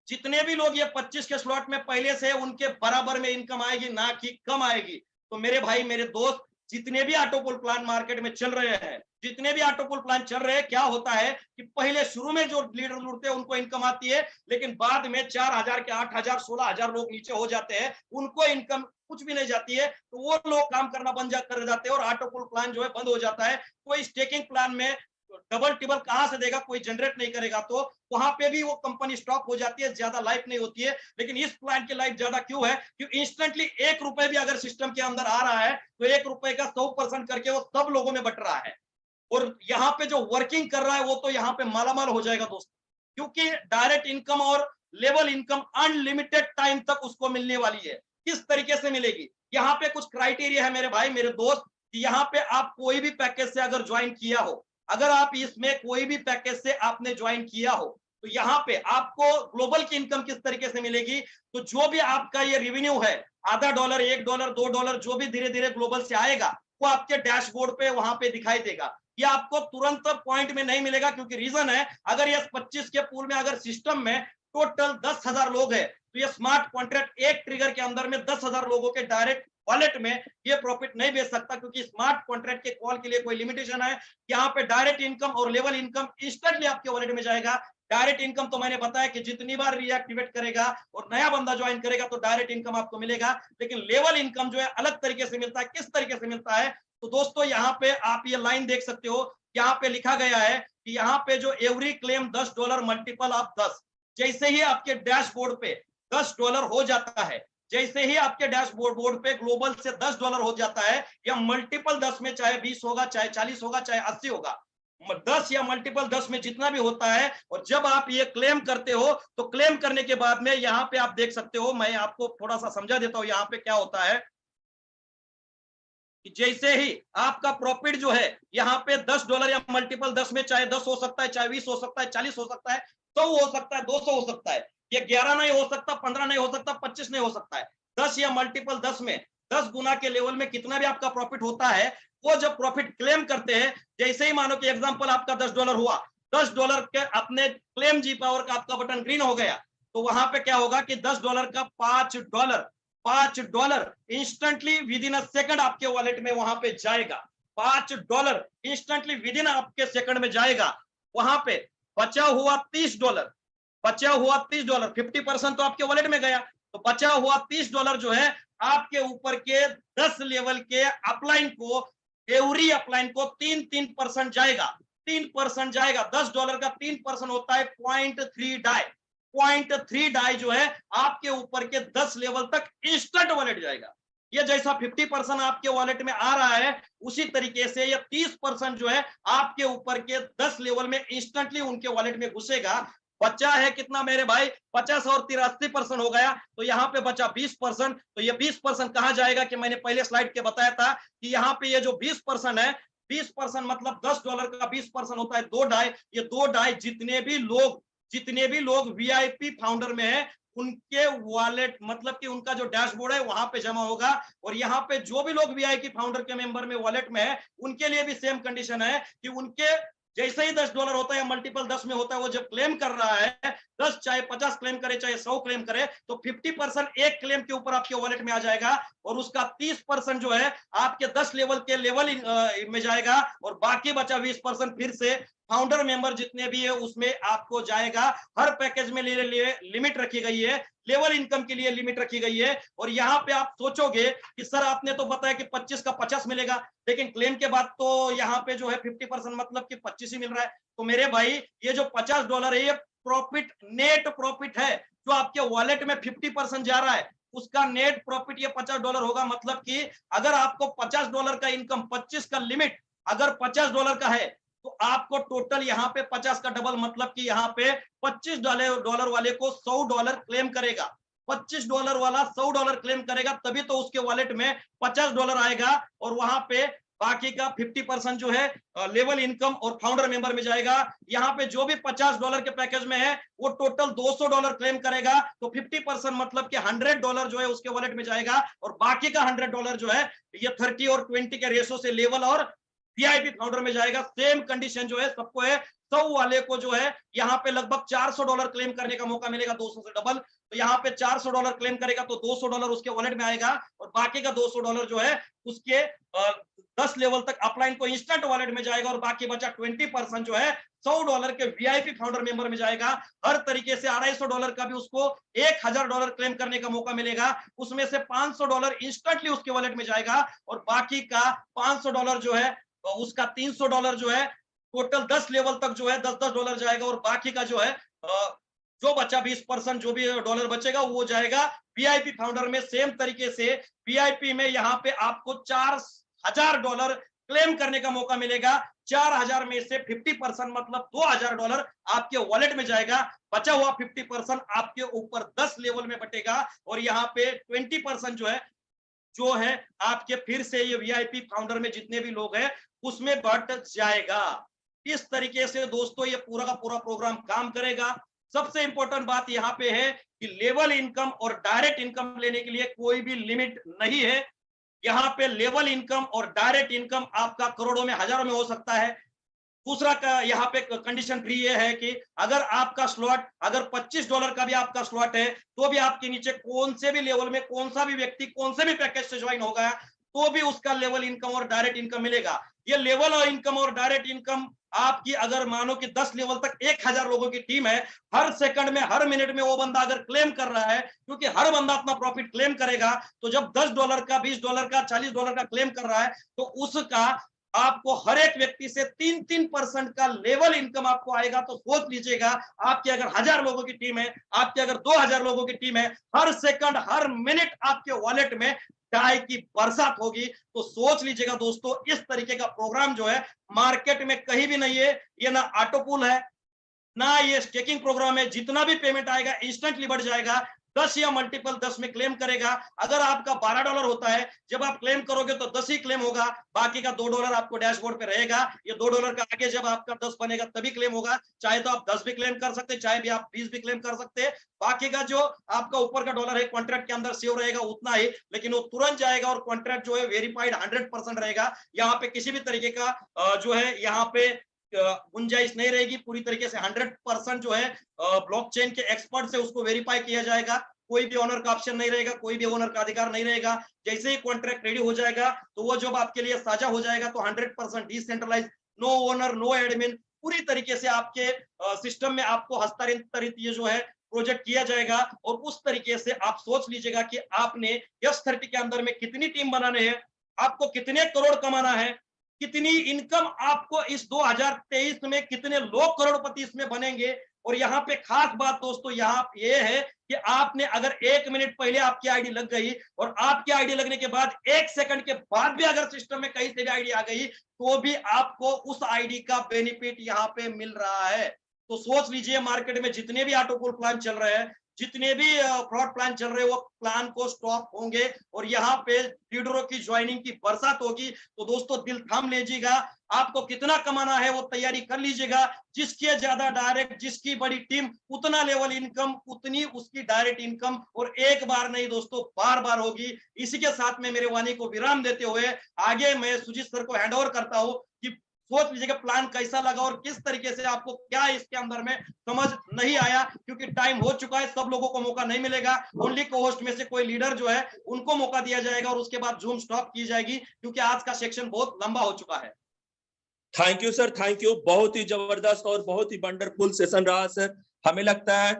जितने भी लोग ये 25 के स्लॉट में पहले से उनके बराबर में इनकम आएगी, ना कि कम आएगी। तो मेरे भाई मेरे दोस्त, जितने भी ऑटोपुल प्लान मार्केट में चल रहे हैं, जितने भी ऑटोपुल प्लान चल रहे हैं, क्या होता है कि पहले शुरू में जो लीडर जुड़ते हैं उनको इनकम आती है, लेकिन बाद में 4000 के 8000 16000 लोग नीचे हो जाते हैं, उनको इनकम कुछ भी नहीं जाती है, तो वो लोग काम करना बंद कर जाते हैं और ऑटोपुल प्लान जो है बंद हो जाता है। कोई स्टेकिंग प्लान में डबल टिबल कहां से देगा, कोई जनरेट नहीं करेगा, तो वहां पे भी वो कंपनी स्टॉप हो जाती है, ज्यादा लाइफ नहीं होती है। लेकिन इस प्लान की लाइफ ज्यादा क्यों है, क्योंकि इंस्टेंटली ₹1 भी अगर सिस्टम के अंदर आ रहा है, तो ₹1 का 100% करके वो सब लोगों में बट रहा है, और यहाँ पे जो वर्किंग कर रहा है वो तो यहाँ पे मालामाल हो जाएगा दोस्तों, क्योंकि डायरेक्ट इनकम और लेवल इनकम अनलिमिटेड टाइम तक उसको मिलने वाली है। किस तरीके से मिलेगी, यहाँ पे कुछ क्राइटेरिया है मेरे भाई मेरे दोस्त, कि यहाँ पे आप कोई भी पैकेज से अगर ज्वाइन किया हो, अगर आप इसमें कोई भी पैकेज से आपने ज्वाइन किया हो, तो यहाँ पे आपको ग्लोबल की इनकम किस तरीके से मिलेगी, तो जो भी आपका ये रेवेन्यू है, आधा $1, $1, $2, जो भी धीरे धीरे ग्लोबल से आएगा, वो आपके डैशबोर्ड पे वहां पे दिखाई देगा। ये आपको तुरंत पॉइंट में नहीं मिलेगा, क्योंकि रीजन है, अगर ये 25 के पूल में अगर सिस्टम में टोटल 10,000 लोग है, तो ये स्मार्ट कॉन्ट्रैक्ट एक ट्रिगर के अंदर में 10,000 लोगों के डायरेक्ट वॉलेट में ये प्रॉफिट नहीं बेच सकता, क्योंकि स्मार्ट कॉन्ट्रैक्ट के कॉल के लिए कोई लिमिटेशन है। यहाँ पे डायरेक्ट इनकम और लेवल इनकम इंस्टेंटली आपके वॉलेट में जाएगा। डायरेक्ट इनकम तो मैंने बताया कि जितनी बार रीएक्टिवेट करेगा और नया बंदा ज्वाइन करेगा तो डायरेक्ट इनकम आपको मिलेगा, लेकिन लेवल इनकम जो है अलग तरीके से मिलता है। किस तरीके से मिलता है, तो दोस्तों यहाँ पे आप ये लाइन देख सकते हो, यहाँ पे लिखा गया है कि यहाँ पे जो एवरी क्लेम $10 मल्टीपल ऑफ 10, जैसे ही आपके डैशबोर्ड पे $10 हो जाता है, जैसे ही आपके डैशबोर्ड पे ग्लोबल से $10 हो जाता है, या मल्टीपल 10 में चाहे 20 होगा, चाहे 40 होगा, चाहे 80 होगा, 10 या मल्टीपल 10 में जितना भी होता है, और जब आप ये क्लेम करते हो, तो क्लेम करने के बाद में यहाँ पे आप देख सकते हो, मैं आपको थोड़ा सा समझा देता हूं यहाँ पे क्या होता है, कि जैसे ही आपका प्रॉफिट जो है यहाँ पे $10 या मल्टीपल 10 में, चाहे 10 हो सकता है, चाहे 20 हो सकता है, 40 हो सकता है, 100 हो सकता है, 200 हो सकता है, ये 11 नहीं हो सकता, 15 नहीं हो सकता, 25 नहीं हो सकता है, 10 या मल्टीपल 10 में 10 गुना के लेवल में कितना भी आपका प्रॉफिट होता है, वो जब प्रॉफिट क्लेम करते हैं, जैसे ही मानो कि एग्जांपल आपका $10 हुआ, $10 के अपने क्लेम जी पावर का आपका बटन ग्रीन हो गया, तो वहां पे क्या होगा कि $10 का $5 instantly with in a second आपके वॉलेट में वहां पे जाएगा। $5 इंस्टेंटली विद इन आपके सेकंड में जाएगा। वहां पे बचा हुआ $30, 50% तो आपके वॉलेट में गया, तो बचा हुआ $30 जो है आपके ऊपर के 10 लेवल के अपलाइन को, एवरी अपलाइन को 3% जाएगा, 3% जाएगा। $10 का 3% होता है 0.3 डाई, 0.3 डाई जो है आपके ऊपर के 10 लेवल तक इंस्टेंट वॉलेट जाएगा। ये जैसा 50% आपके वॉलेट में आ रहा है, उसी तरीके से ये 30% जो है आपके ऊपर के 10 लेवल में इंस्टेंटली उनके वॉलेट में घुसेगा। बचा है कितना मेरे भाई, 50 और 83% हो गया, तो यहाँ पे बचा 20%। तो ये 20% कहाँ जाएगा, कि मैंने पहले स्लाइड के बताया था कि यहाँ पे ये जो 20% है, 20% मतलब $10 का 20% होता है 2 डाई। ये 2 डाई जितने भी लोग वीआईपी फाउंडर में है, उनके वॉलेट मतलब कि उनका जो डैशबोर्ड है वहां पे जमा होगा। और यहाँ पे जो भी लोग वीआईपी फाउंडर के मेंबर में वॉलेट में है उनके लिए भी सेम कंडीशन है कि उनके जैसे ही $10 होता है या मल्टीपल 10 में होता है, वो जब क्लेम कर रहा है 10 चाहे 50 क्लेम करे चाहे 100 क्लेम करे, तो 50% एक क्लेम के ऊपर आपके वॉलेट में आ जाएगा और उसका 30% जो है आपके 10 लेवल के लेवल में जाएगा और बाकी बचा 20% फिर से फाउंडर मेंबर जितने भी है उसमें आपको जाएगा। हर पैकेज में लिए लिमिट रखी गई है, लेवल इनकम के लिए लिमिट रखी गई है। और यहाँ पे आप सोचोगे कि सर आपने तो बताया कि 25 का 50 मिलेगा, लेकिन क्लेम के बाद तो यहाँ पे जो है 50% मतलब कि 25 ही मिल रहा है। तो मेरे भाई ये जो $50 है ये प्रॉफिट, नेट प्रॉफिट है जो आपके वॉलेट में 50% जा रहा है, उसका नेट प्रॉफिट ये $50 होगा। मतलब कि अगर आपको $50 का इनकम, 25 का लिमिट अगर $50 का है तो आपको टोटल यहाँ पे 50 का डबल मतलब कि यहाँ पे $25 वाले को $100 क्लेम करेगा। $25 वाला $100 क्लेम करेगा तभी तो उसके वॉलेट में $50 आएगा और वहां पे बाकी का 50% जो है लेवल इनकम और फाउंडर मेंबर में जाएगा। यहाँ पे जो भी $50 के पैकेज में है वो टोटल $200 क्लेम करेगा, तो 50% मतलब कि $100 जो है उसके वॉलेट में जाएगा और बाकी का $100 जो है ये 30 और 20 के रेशो से लेवल और वीआईपी फाउंडर में जाएगा। सेम कंडीशन जो है सबको है। 100 वाले को जो है यहाँ पे लगभग $400 क्लेम करने का मौका मिलेगा, 200 से डबल। तो यहाँ पे $400 क्लेम करेगा तो $200 उसके वॉलेट में आएगा और बाकी का $200 जो है उसके 10 लेवल तक अपलाइन को इंस्टेंट वॉलेट में जाएगा और बाकी बचा 20% जो है $100 के वीआईपी फाउंडर मेंबर में जाएगा। हर तरीके से $250 का भी उसको $1000 क्लेम करने का मौका मिलेगा, उसमें से $500 इंस्टेंटली उसके वॉलेट में जाएगा और बाकी का $500 जो है उसका $300 जो है टोटल 10 लेवल तक जो है $10 जाएगा और बाकी का जो है जो बचा 20% जो भी डॉलर बचेगा वो जाएगा वीआईपी फाउंडर में। सेम तरीके से वीआईपी में यहाँ पे आपको $4000 क्लेम करने का मौका मिलेगा। 4000 में से 50% मतलब $2000 आपके वॉलेट में जाएगा। बचा हुआ 50% आपके ऊपर 10 लेवल में बटेगा और यहाँ पे 20% जो है आपके फिर से ये वीआईपी फाउंडर में जितने भी लोग हैं उसमें बट जाएगा। इस तरीके से दोस्तों ये पूरा का पूरा प्रोग्राम काम करेगा। सबसे इंपॉर्टेंट बात यहाँ पे है कि लेवल इनकम और डायरेक्ट इनकम लेने के लिए कोई भी लिमिट नहीं है। यहाँ पे लेवल इनकम और डायरेक्ट इनकम आपका करोड़ों में, हजारों में हो सकता है। दूसरा का यहाँ पे कंडीशन फ्री ये है कि अगर आपका स्लॉट अगर $25 का भी आपका स्लॉट है तो भी आपके नीचे कौन से भी लेवल में कौन सा भी व्यक्ति कौन से भी पैकेज से ज्वाइन होगा तो भी उसका लेवल इनकम और डायरेक्ट इनकम मिलेगा। ये लेवल और इनकम और डायरेक्ट इनकम आपकी अगर मानो कि 10 लेवल तक 1000 लोगों की टीम है, हर सेकंड में हर मिनट में वो बंदा अगर क्लेम कर रहा है, क्योंकि हर बंदा अपना प्रॉफिट क्लेम करेगा, तो जब $10 का, $20 का, $40 का क्लेम कर रहा है तो उसका आपको हर एक व्यक्ति से 3-3% का लेवल इनकम आपको आएगा। तो सोच लीजिएगा आपके अगर 1000 लोगों की टीम है, आपके अगर 2000 लोगों की टीम है, हर सेकंड हर मिनट आपके वॉलेट में चाय की बरसात होगी। तो सोच लीजिएगा दोस्तों इस तरीके का प्रोग्राम जो है मार्केट में कहीं भी नहीं है। ये ना ऑटोपूल है ना ये स्टेकिंग प्रोग्राम है। जितना भी पेमेंट आएगा इंस्टेंटली बढ़ जाएगा। 10 या मल्टीपल 10 में क्लेम करेगा। अगर आपका $12 होता है, जब आप क्लेम करोगे तो 10 ही क्लेम होगा, बाकी का $2 आपको डैशबोर्ड पे रहेगा। ये $2 का आगे जब आपका 10 बनेगा तभी क्लेम होगा। चाहे तो आप 10 भी क्लेम कर सकते, चाहे भी आप 20 भी क्लेम कर सकते। बाकी का जो आपका ऊपर का डॉलर है कॉन्ट्रैक्ट के अंदर सेव रहेगा उतना ही, लेकिन वो तुरंत जाएगा और कॉन्ट्रैक्ट जो है वेरीफाइड 100% रहेगा। यहाँ पे किसी भी तरीके का जो है यहाँ पे गुंजाइश नहीं रहेगी। पूरी तरीके से 100% जो है ब्लॉकचेन के एक्सपर्ट से उसको वेरीफाई किया जाएगा। कोई भी ओनर का ऑप्शन नहीं रहेगा, कोई भी ओनर का अधिकार नहीं रहेगा। जैसे ही कॉन्ट्रैक्ट रेडी हो जाएगा तो वो जब आपके लिए साझा हो जाएगा तो 100% decentralise, no owner no admin, पूरी तरीके से आपके सिस्टम में आपको हस्तांतरित ये जो है प्रोजेक्ट किया जाएगा। और उस तरीके से आप सोच लीजिएगा कि आपने S30 के अंदर में कितनी टीम बनाने हैं, आपको कितने करोड़ कमाना है, कितनी इनकम आपको इस 2023 में, कितने लोग करोड़पति इसमें बनेंगे। और यहाँ पे खास बात दोस्तों यहाँ ये है कि आपने अगर 1 मिनट पहले आपकी आईडी लग गई और आपकी आईडी लगने के बाद 1 सेकंड के बाद भी अगर सिस्टम में कहीं से भी आईडी आ गई तो भी आपको उस आईडी का बेनिफिट यहाँ पे मिल रहा है। तो सोच लीजिए मार्केट में जितने भी ऑटोपूल प्लान चल रहे हैं जितने भी फ्रॉड प्लान चल रहे वो प्लान को स्टॉप होंगे और यहाँ पे लीडरों की ज्वाइनिंग की बरसात होगी। तो दोस्तों दिल थाम लीजिएगा, आपको कितना कमाना है वो तैयारी कर लीजिएगा। जिसके ज्यादा डायरेक्ट, जिसकी बड़ी टीम, उतना लेवल इनकम, उतनी उसकी डायरेक्ट इनकम, और एक बार नहीं दोस्तों बार बार होगी। इसी के साथ में मेरे वाणी को विराम देते हुए आगे मैं सुजीत सर को हैंड ओवर करता हूँ कि सोच लीजिएगा प्लान कैसा लगा और किस तरीके से आपको क्या इसके अंदर में समझ नहीं आया, क्योंकि टाइम हो चुका है, सब लोगों को मौका नहीं मिलेगा। ओनली को होस्ट में से कोई लीडर जो है उनको मौका दिया जाएगा और उसके बाद जूम स्टॉप की जाएगी, क्योंकि आज का सेक्शन बहुत लंबा हो चुका है। Thank you sir, thank you. बहुत ही जबरदस्त और बहुत ही वंडरफुल सेशन रहा सर। हमें लगता है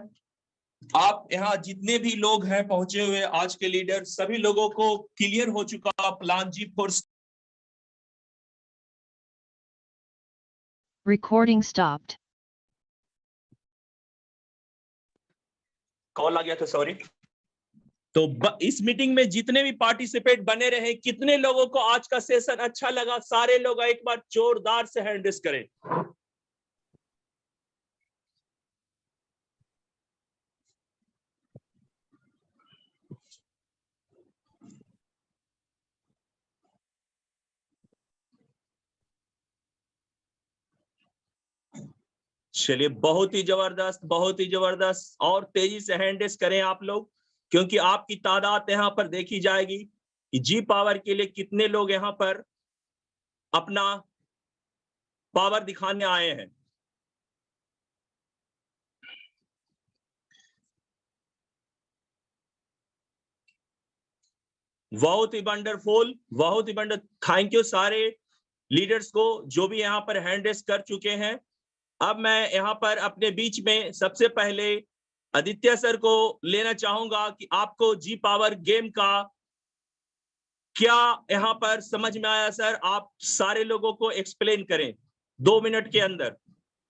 आप यहाँ जितने भी लोग हैं पहुंचे हुए आज के लीडर, सभी लोगों को क्लियर हो चुका प्लान जी फोर्स। Recording stopped. कॉल आ गया था, सॉरी। तो इस मीटिंग में जितने भी पार्टिसिपेट बने रहे, कितने लोगों को आज का सेशन अच्छा लगा, सारे लोग एक बार जोरदार से हैंड रेज करें। चलिए, बहुत ही जबरदस्त, बहुत ही जबरदस्त। और तेजी से हैंड रेज करें आप लोग, क्योंकि आपकी तादाद यहाँ पर देखी जाएगी कि जी पावर के लिए कितने लोग यहाँ पर अपना पावर दिखाने आए हैं। बहुत ही वंडरफुल, बहुत ही वंडर। थैंक यू सारे लीडर्स को जो भी यहाँ पर हैंड रेज कर चुके हैं। अब मैं यहाँ पर अपने बीच में सबसे पहले आदित्य सर को लेना चाहूंगा कि आपको जी पावर गेम का क्या यहाँ पर समझ में आया सर, आप सारे लोगों को एक्सप्लेन करें 2 मिनट के अंदर।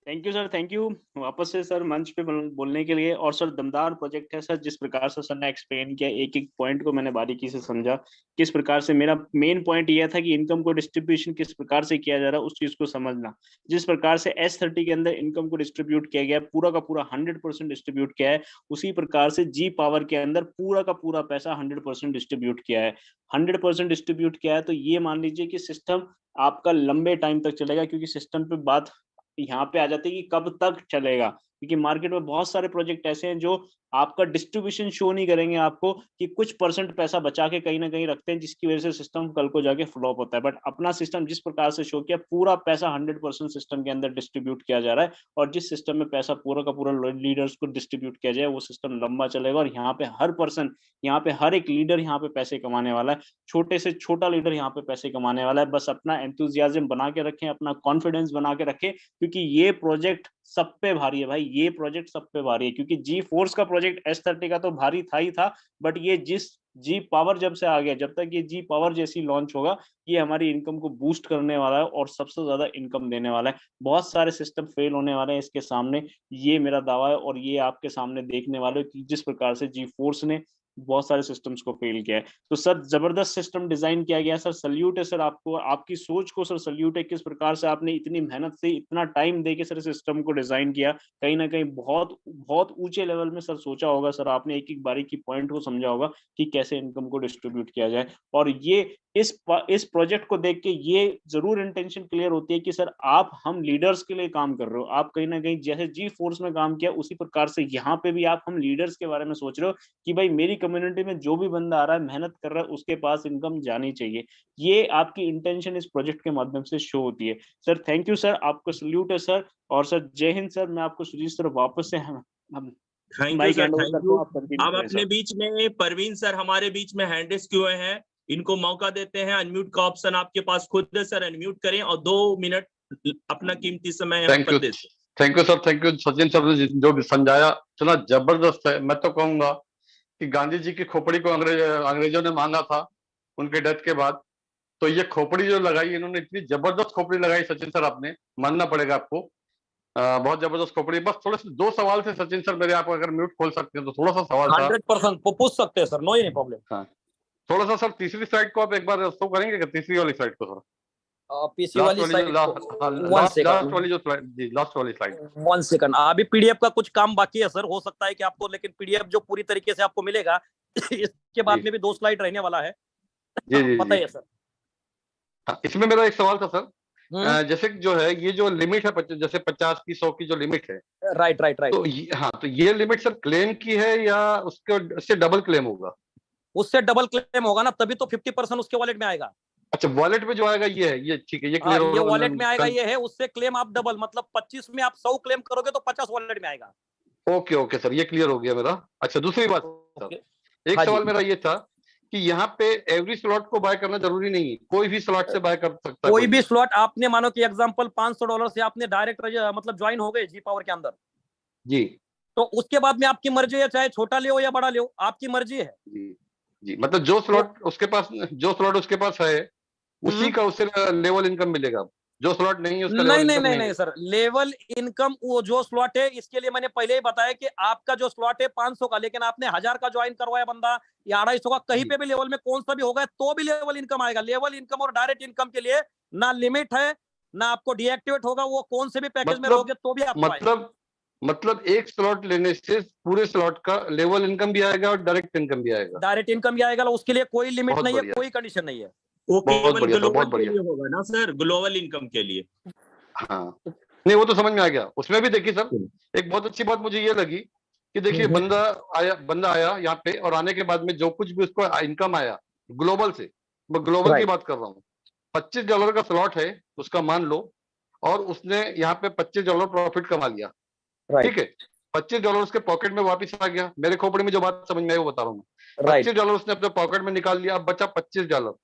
Thank you sir, thank you वापस से सर मंच पे बोलने के लिए। और सर दमदार प्रोजेक्ट है सर, जिस प्रकार से सर ने एक्सप्लेन किया, एक एक पॉइंट को मैंने बारीकी से समझा। किस प्रकार से मेरा मेन पॉइंट यह था कि इनकम को डिस्ट्रीब्यूशन किस प्रकार से किया जा रहा है, उस चीज को समझना। जिस प्रकार से S30 के अंदर इनकम को डिस्ट्रीब्यूट किया गया, पूरा का पूरा 100% डिस्ट्रीब्यूट किया है, उसी प्रकार से जी पावर के अंदर पूरा का पूरा पैसा 100% डिस्ट्रीब्यूट किया है। 100% डिस्ट्रीब्यूट किया है, तो ये मान लीजिए कि सिस्टम आपका लंबे टाइम तक चलेगा, क्योंकि सिस्टम पे बात यहाँ पे आ जाती है कि कब तक चलेगा। क्योंकि मार्केट में बहुत सारे प्रोजेक्ट ऐसे हैं जो आपका डिस्ट्रीब्यूशन शो नहीं करेंगे आपको, कि कुछ परसेंट पैसा बचा के कहीं ना कहीं रखते हैं, जिसकी वजह से सिस्टम कल को जाके फ्लॉप होता है। बट अपना सिस्टम जिस प्रकार से शो किया, पूरा पैसा 100% सिस्टम के अंदर डिस्ट्रीब्यूट किया जा रहा है। और जिस सिस्टम में पैसा पूरा का पूरा लीडर्स को डिस्ट्रीब्यूट किया जाए, वो सिस्टम लंबा चलेगा। और यहाँ पे हर पर्सन, यहाँ पे हर एक लीडर यहाँ पे पैसे कमाने वाला है। छोटे से छोटा लीडर यहाँ पे पैसे कमाने वाला है। बस अपना एंथुजियाज्म बना के रखें, अपना कॉन्फिडेंस बना के रखें, क्योंकि ये प्रोजेक्ट सब पे भारी है भाई, ये प्रोजेक्ट सब पे भारी है। क्योंकि जी फोर्स का प्रोजेक्ट S30 का तो भारी था ही था, बट ये जिस जी पावर जब से आ गया, जब तक ये जी पावर जैसी लॉन्च होगा, ये हमारी इनकम को बूस्ट करने वाला है और सबसे ज्यादा इनकम देने वाला है। बहुत सारे सिस्टम फेल होने वाले हैं इसके सामने, ये मेरा दावा है। और ये आपके सामने देखने वाले कि जिस प्रकार से जी फोर्स ने बहुत सारे सिस्टम्स को फेल किया है। तो सर जबरदस्त सिस्टम डिजाइन किया गया सर, सल्यूट है सर आपको, आपकी सोच को सर सल्यूट है। किस प्रकार से आपने इतनी मेहनत से, इतना टाइम देके सर सिस्टम को डिजाइन किया। कहीं ना कहीं बहुत बहुत ऊंचे लेवल में सर सोचा होगा सर आपने, एक एक बारीकी पॉइंट को समझा होगा कि कैसे इनकम को डिस्ट्रीब्यूट किया जाए। और ये इस प्रोजेक्ट को देख के ये जरूर इंटेंशन क्लियर होती है कि सर आप हम लीडर्स के लिए काम कर रहे हो। आप कहीं ना कहीं जैसे जी फोर्स में काम किया, उसी प्रकार से यहाँ पे भी आप हम लीडर्स के बारे में सोच रहे हो कि भाई मेरी कम्युनिटी में जो भी बंदा आ रहा है, मेहनत कर रहा है, उसके पास इनकम जानी चाहिए। ये आपकी इंटेंशन इस प्रोजेक्ट के माध्यम से शो होती है। सर थैंक यू सर, आपको सल्यूट है सर। और सर जय हिंद सर। मैं आपको सुजीत सर वापस से हम thank you sir, thank you. अब अपने बीच में परवीन सर हमारे बीच में हैंड रेज किए हैं, इनको मौका देते हैं। अनम्यूट का ऑप्शन आपके पास खुद है सर, अनम्यूट करें और 2 मिनट अपना कीमती समय यहाँ पर दें। Thank you sir, thank you Sachin sir ने जो भी समझाया, इतना जबरदस्त है। मैं तो कहूंगा कि गांधी जी की खोपड़ी को अंग्रेजों ने मांगा था उनके डेथ के बाद, तो ये खोपड़ी जो लगाई इन्होंने, इतनी जबरदस्त खोपड़ी लगाई सचिन सर, आपने मानना पड़ेगा आपको। बहुत जबरदस्त खोपड़ी। बस थोड़े से 2 सवाल थे सचिन सर मेरे, आप अगर म्यूट खोल सकते हैं तो थोड़ा सा सवाल था। 100% पूछ सकते हैं सर, नो एनी प्रॉब्लम। हाँ, थोड़ा सा सर तीसरी स्लाइड को आप एक बार शो करेंगे क्या, तीसरी वाली स्लाइड को सर? पीसी वाली साइड लास्ट वाली जो स्लाइड जी, लास्ट वाली स्लाइड। 1 सेकंड, अभी पीडीएफ का कुछ काम बाकी है सर, हो सकता है कि आपको, लेकिन पीडीएफ जो पूरी तरीके से आपको मिलेगा इसके बाद जी। में भी 2 स्लाइड रहने वाला है। जी जी पता जी। है सर। हाँ, इसमें मेरा एक सवाल था सर, हम्म, जैसे कि जो है ये जो लिमिट है जैसे 50 की 100 की जो लिमिट है, राइट राइट राइट। तो हाँ, तो ये लिमिट सर क्लेम की है या उसके उससे डबल क्लेम होगा? उससे डबल क्लेम होगा ना, तभी तो 50% उसके वॉलेट में आएगा। अच्छा, वॉलेट में जो आएगा ये है, ये ठीक है, ये हाँ, क्लियर ये होगा। वॉलेट में आएगा, ये है, उससे क्लेम आप डबल, मतलब 25 में आप 100 क्लेम करोगे तो 50 वॉलेट में आएगा। ओके ओके सर, ये क्लियर हो गया मेरा। अच्छा, दूसरी बात सर, ओके। एक हाँ जी। सवाल मेरा ये था कि यहाँ पे एवरी स्लॉट को बाय करना जरूरी नहीं है, कोई भी स्लॉट से बाय कर सकता है कोई भी स्लॉट आपने, मानो कि एग्जांपल $500 से आपने डायरेक्ट मतलब ज्वाइन हो गए जी पावर के अंदर, जी तो उसके बाद में आपकी मर्जी है, चाहे छोटा ले या बड़ा ले, आपकी मर्जी है। जी जी, मतलब जो स्लॉट उसके पास है उसी का उससे लेवल इनकम मिलेगा, जो स्लॉट नहीं है उसका नहीं लेवल नहीं इनकम नहीं नहीं नहीं है। सर, लेवल इनकम वो जो स्लॉट है, इसके लिए मैंने पहले ही बताया कि आपका जो स्लॉट है 500 का, लेकिन आपने 1000 का ज्वाइन करवाया बंदा या 250 का, कहीं जी। पे भी लेवल में कौन सा भी होगा तो भी लेवल इनकम आएगा। लेवल इनकम और डायरेक्ट इनकम के लिए ना लिमिट है, ना आपको डीएक्टिवेट होगा, वो कौन से भी पैकेज में मतलब रहोगे तो भी आपको आएगा। मतलब एक स्लॉट लेने से पूरे स्लॉट का लेवल इनकम भी आएगा और डायरेक्ट इनकम भी आएगा। डायरेक्ट इनकम भी आएगा, उसके लिए कोई लिमिट बहुत नहीं है, बढ़िया, कोई कंडीशन नहीं है। वो बहुत केवल बढ़िया सर, बहुत ग्लोबल के बढ़िया। लिए होगा ना सर, ग्लोबल इनकम के लिए। हाँ, नहीं वो तो समझ में आ गया। उसमें भी देखिए सर, एक बहुत अच्छी बात मुझे ये लगी कि देखिए बंदा आया यहाँ पे, और आने के बाद में जो कुछ भी उसको इनकम आया ग्लोबल से, मैं ग्लोबल की Right. बात कर रहा हूँ, $25 का स्लॉट है उसका, मान लो, और उसने यहाँ पे $25 प्रॉफिट कमा लिया, राइट ठीक है, $25 उसके पॉकेट में वापस आ गया। मेरे खोपड़ी में जो बात समझ में आई वो बता रहा हूँ मैं। राइट $25 उसने अपने पॉकेट में निकाल लिया, अब बचा $25।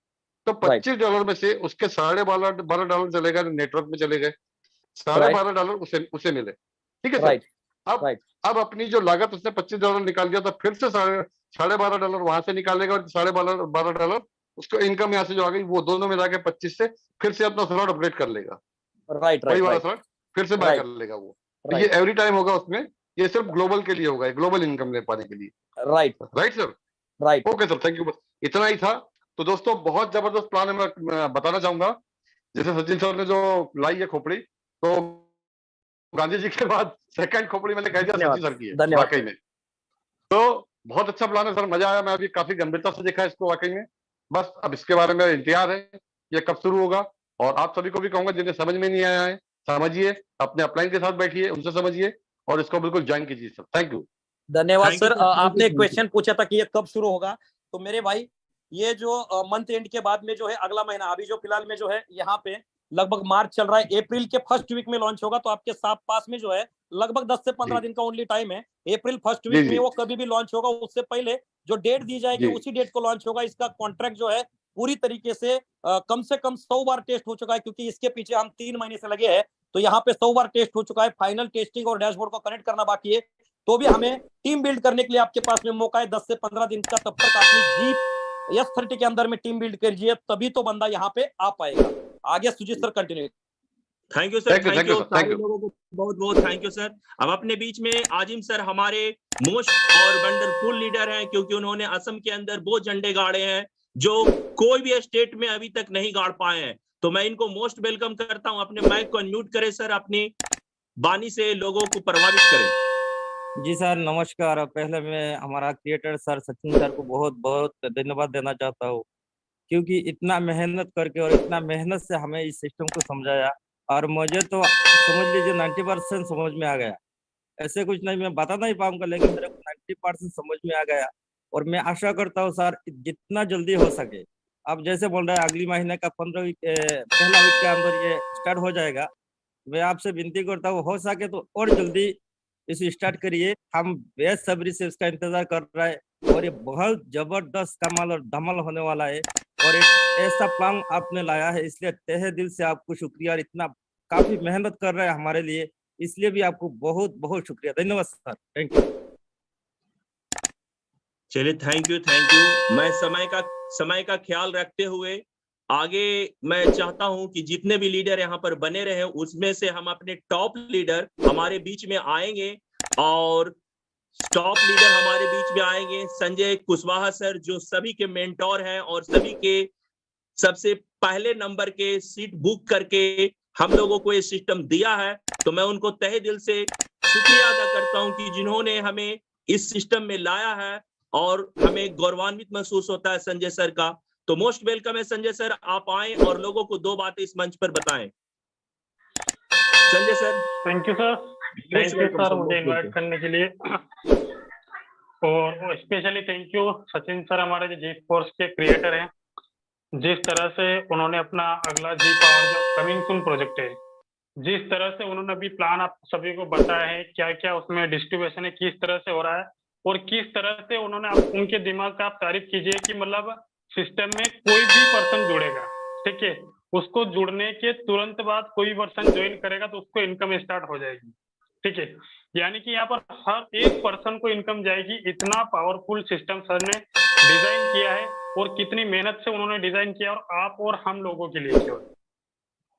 तो राइट $25 में से उसके $12.5 चले गए नेटवर्क में, चले गए राइट $12.5 उसे उसे मिले, ठीक है सर। राइट अब राइट अब अपनी जो लागत उसने $25 निकाल दिया, तो फिर से $12.5 वहां से निकालेगा, और $12.5 उसको इनकम यहाँ से जो आ गई, वो दोनों मिला के 25 से फिर से अपना स्लॉट अपग्रेड कर लेगा, राइट वही राइट वाला राइट स्लॉट फिर से बाय कर लेगा वो। तो ये राइट एवरी टाइम होगा उसमें, ये सिर्फ ग्लोबल के लिए होगा, ग्लोबल इनकम ले पाने के लिए। Right right sir, right okay sir, thank you, बस इतना ही था। तो दोस्तों, बहुत जबरदस्त प्लान है, मैं बताना चाहूंगा, जैसे सचिन सर ने जो लाई है खोपड़ी, तो गांधी जी के बाद सेकंड खोपड़ी मैंने कह दिया धन्यवाद सचिन सर की है धन्यवाद वाकई में। तो बहुत अच्छा प्लान है सर, मजा आया, मैं अभी काफी गंभीरता से देखा इसको वाकई में। बस अब इसके बारे में इंतजार है ये कब शुरू होगा, और आप सभी को भी कहूंगा जिन्हें समझ में नहीं आया है, समझिए, अपने अपलाइन के साथ बैठिए, उनसे समझिए और इसको बिल्कुल ज्वाइन कीजिए सर। Thank you. धन्यवाद Thank you, sir. sir. Thank you, आपने thank you. क्वेश्चन पूछा था कि ये कब शुरू होगा, तो मेरे भाई ये जो मंथ एंड के बाद में जो है अगला महीना, अभी जो फिलहाल में जो है यहाँ पे लगभग मार्च चल रहा है, अप्रैल के फर्स्ट वीक में लॉन्च होगा। तो आपके साथ पास में जो है लगभग 10 से 15 जी दिन का ओनली टाइम है। अप्रैल फर्स्ट जी वीक में जी वो कभी भी लॉन्च होगा, उससे पहले जो डेट दी जाएगी जी उसी डेट को लॉन्च होगा। इसका कॉन्ट्रैक्ट जो है पूरी तरीके से कम 100 बार टेस्ट हो चुका है, क्योंकि इसके पीछे हम 3 महीने से लगे हैं। तो यहाँ पे 100 बार टेस्ट हो चुका है, फाइनल टेस्टिंग और डैशबोर्ड को कनेक्ट करना बाकी है। तो भी हमें टीम बिल्ड करने के लिए आपके पास में मौका है 10 से 15 दिन का। तब तक अपनी जीप S30 के अंदर में टीम बिल्ड कीजिए, तभी तो बंदा यहाँ पे आ पाएगा। आगे Sujit sir continue. Thank you sir, thank you, thank thank you you sir, thank सारे यू। लोगों को बहुत बहुत थैंक यू सर। अब अपने बीच में आजिम सर हमारे मोस्ट और वंडरफुल लीडर हैं, क्योंकि उन्होंने असम के अंदर वो झंडे गाड़े हैं जो कोई भी स्टेट में अभी तक नहीं गाड़ पाए हैं। तो मैं इनको मोस्ट वेलकम करता हूं। अपने माइक को अनम्यूट करें सर, अपनी वाणी से लोगों को प्रभावित करें। जी सर नमस्कार। पहले मैं हमारा क्रिएटर सर सचिन सर को बहुत बहुत धन्यवाद देना चाहता हूँ, क्योंकि इतना मेहनत करके और इतना मेहनत से हमें इस सिस्टम को समझाया, और मुझे तो समझ लीजिए 90% समझ में आ गया। ऐसे कुछ नहीं, मैं बता नहीं पाऊंगा, लेकिन मेरे को 90% समझ में आ गया। और मैं आशा करता हूँ सर जितना जल्दी हो सके, अब जैसे बोल रहे हैं अगली महीने का 15 वीक पहला वीक के अंदर ये स्टार्ट हो जाएगा। मैं आपसे विनती करता हूँ हो सके तो और जल्दी इसे स्टार्ट करिए। हम बेसब्री से इसका इंतजार कर रहे हैं, और ये बहुत जबरदस्त कमाल और धमाल होने वाला है। और एक ऐसा प्लान आपने लाया है, इसलिए तहे दिल से आपको शुक्रिया। और इतना काफी मेहनत कर रहे हैं हमारे लिए, इसलिए भी आपको बहुत बहुत शुक्रिया। धन्यवाद सर, थैंक यू। चलिए, थैंक यू थैंक यू। मैं समय का ख्याल रखते हुए आगे मैं चाहता हूं कि जितने भी लीडर यहाँ पर बने रहे, उसमें से हम अपने टॉप लीडर हमारे बीच में आएंगे, और टॉप लीडर हमारे बीच में आएंगे संजय कुशवाहा सर, जो सभी के मेंटोर हैं और सभी के सबसे पहले नंबर के सीट बुक करके हम लोगों को ये सिस्टम दिया है, तो मैं उनको तहे दिल से शुक्रिया अदा करता हूं कि जिन्होंने हमें इस सिस्टम में लाया है और हमें गौरवान्वित महसूस होता है संजय सर का। तो मोस्ट वेलकम है संजय सर, आप आए और लोगों को 2 बातें इस मंच पर बताएं। Sanjay sir. Thank you sir, मुझे इनवाइट करने के लिए। और specially thank you Sachin sir, हमारे जो जी फोर्स के क्रिएटर हैं। जिस तरह से उन्होंने अपना अगला जी पावर जो कमिंग सून प्रोजेक्ट है, जिस तरह से उन्होंने अभी प्लान आप सभी को बताया है, क्या क्या उसमें डिस्ट्रीब्यूशन है, किस तरह से हो रहा है और किस तरह से उन्होंने उनके दिमाग का आप तारीफ कीजिए कि मतलब सिस्टम में कोई भी पर्सन जुड़ेगा, ठीक है, उसको जुड़ने के तुरंत बाद कोई पर्सन ज्वाइन करेगा तो उसको इनकम स्टार्ट हो जाएगी, ठीक है। यानी कि यहाँ पर हर एक पर्सन को इनकम जाएगी। इतना पावरफुल सिस्टम सर ने डिजाइन किया है और कितनी मेहनत से उन्होंने डिजाइन किया और आप और हम लोगों के लिए केवल,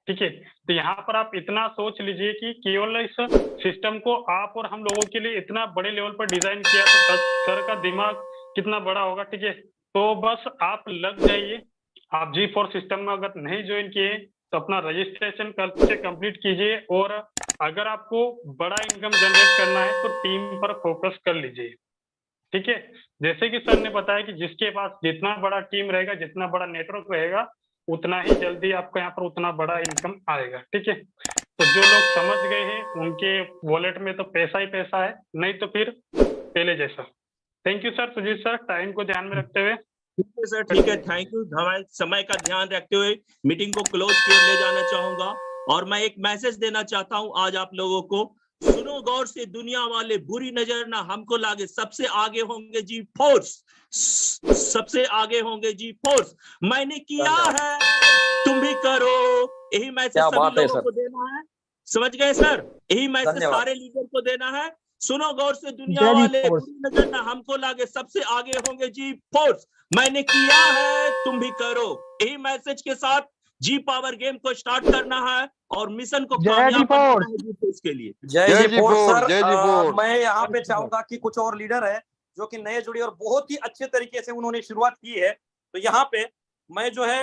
ठीक है। तो यहाँ पर आप इतना सोच लीजिए कि केवल इस सिस्टम को आप और हम लोगों के लिए इतना बड़े लेवल पर डिजाइन किया, तो सर का दिमाग कितना बड़ा होगा, ठीक है। तो बस आप लग जाइए। आप जी फोर सिस्टम में अगर नहीं ज्वाइन किए तो अपना रजिस्ट्रेशन कल से कंप्लीट कीजिए और अगर आपको बड़ा इनकम जनरेट करना है तो टीम पर फोकस कर लीजिए, ठीक है। जैसे कि सर ने बताया कि जिसके पास जितना बड़ा टीम रहेगा, जितना बड़ा नेटवर्क रहेगा, उतना ही जल्दी आपको यहाँ पर उतना बड़ा इनकम आएगा, ठीक है। तो जो लोग समझ गए हैं उनके वॉलेट में तो पैसा ही पैसा है, नहीं तो फिर पहले जैसा। Thank you sir, Sujit sir, time को ध्यान में रखते हुए। ठीक है सर, ठीक है, थैंक यू। हमारे समय का ध्यान रखते हुए मीटिंग को क्लोज की ओर ले जाना चाहूंगा और मैं एक मैसेज देना चाहता हूं आज आप लोगों को। सुनो गौर से दुनिया वाले, बुरी नजर ना हमको लागे, सबसे आगे होंगे जी फोर्स, सबसे आगे होंगे जी फोर्स। मैंने किया है तुम भी करो, यही मैसेज सभी लोगों को देना है। समझ गए सर? यही मैसेज सारे लीडर को देना है। सुनो गौर से दुनिया वाले, बुरी नजर ना हमको लागे, सबसे आगे होंगे जी फोर्स। मैंने किया है तुम भी करो, यही मैसेज के साथ जी पावर गेम को स्टार्ट करना है और मिशन को कामयाब बनाना है जी फोर्स के लिए। जय जी फोर्स सर। मैं यहाँ पे चाहूंगा कि कुछ और लीडर है जो कि नए जुड़े और बहुत ही अच्छे तरीके से उन्होंने शुरुआत की है। तो यहाँ पे मैं जो है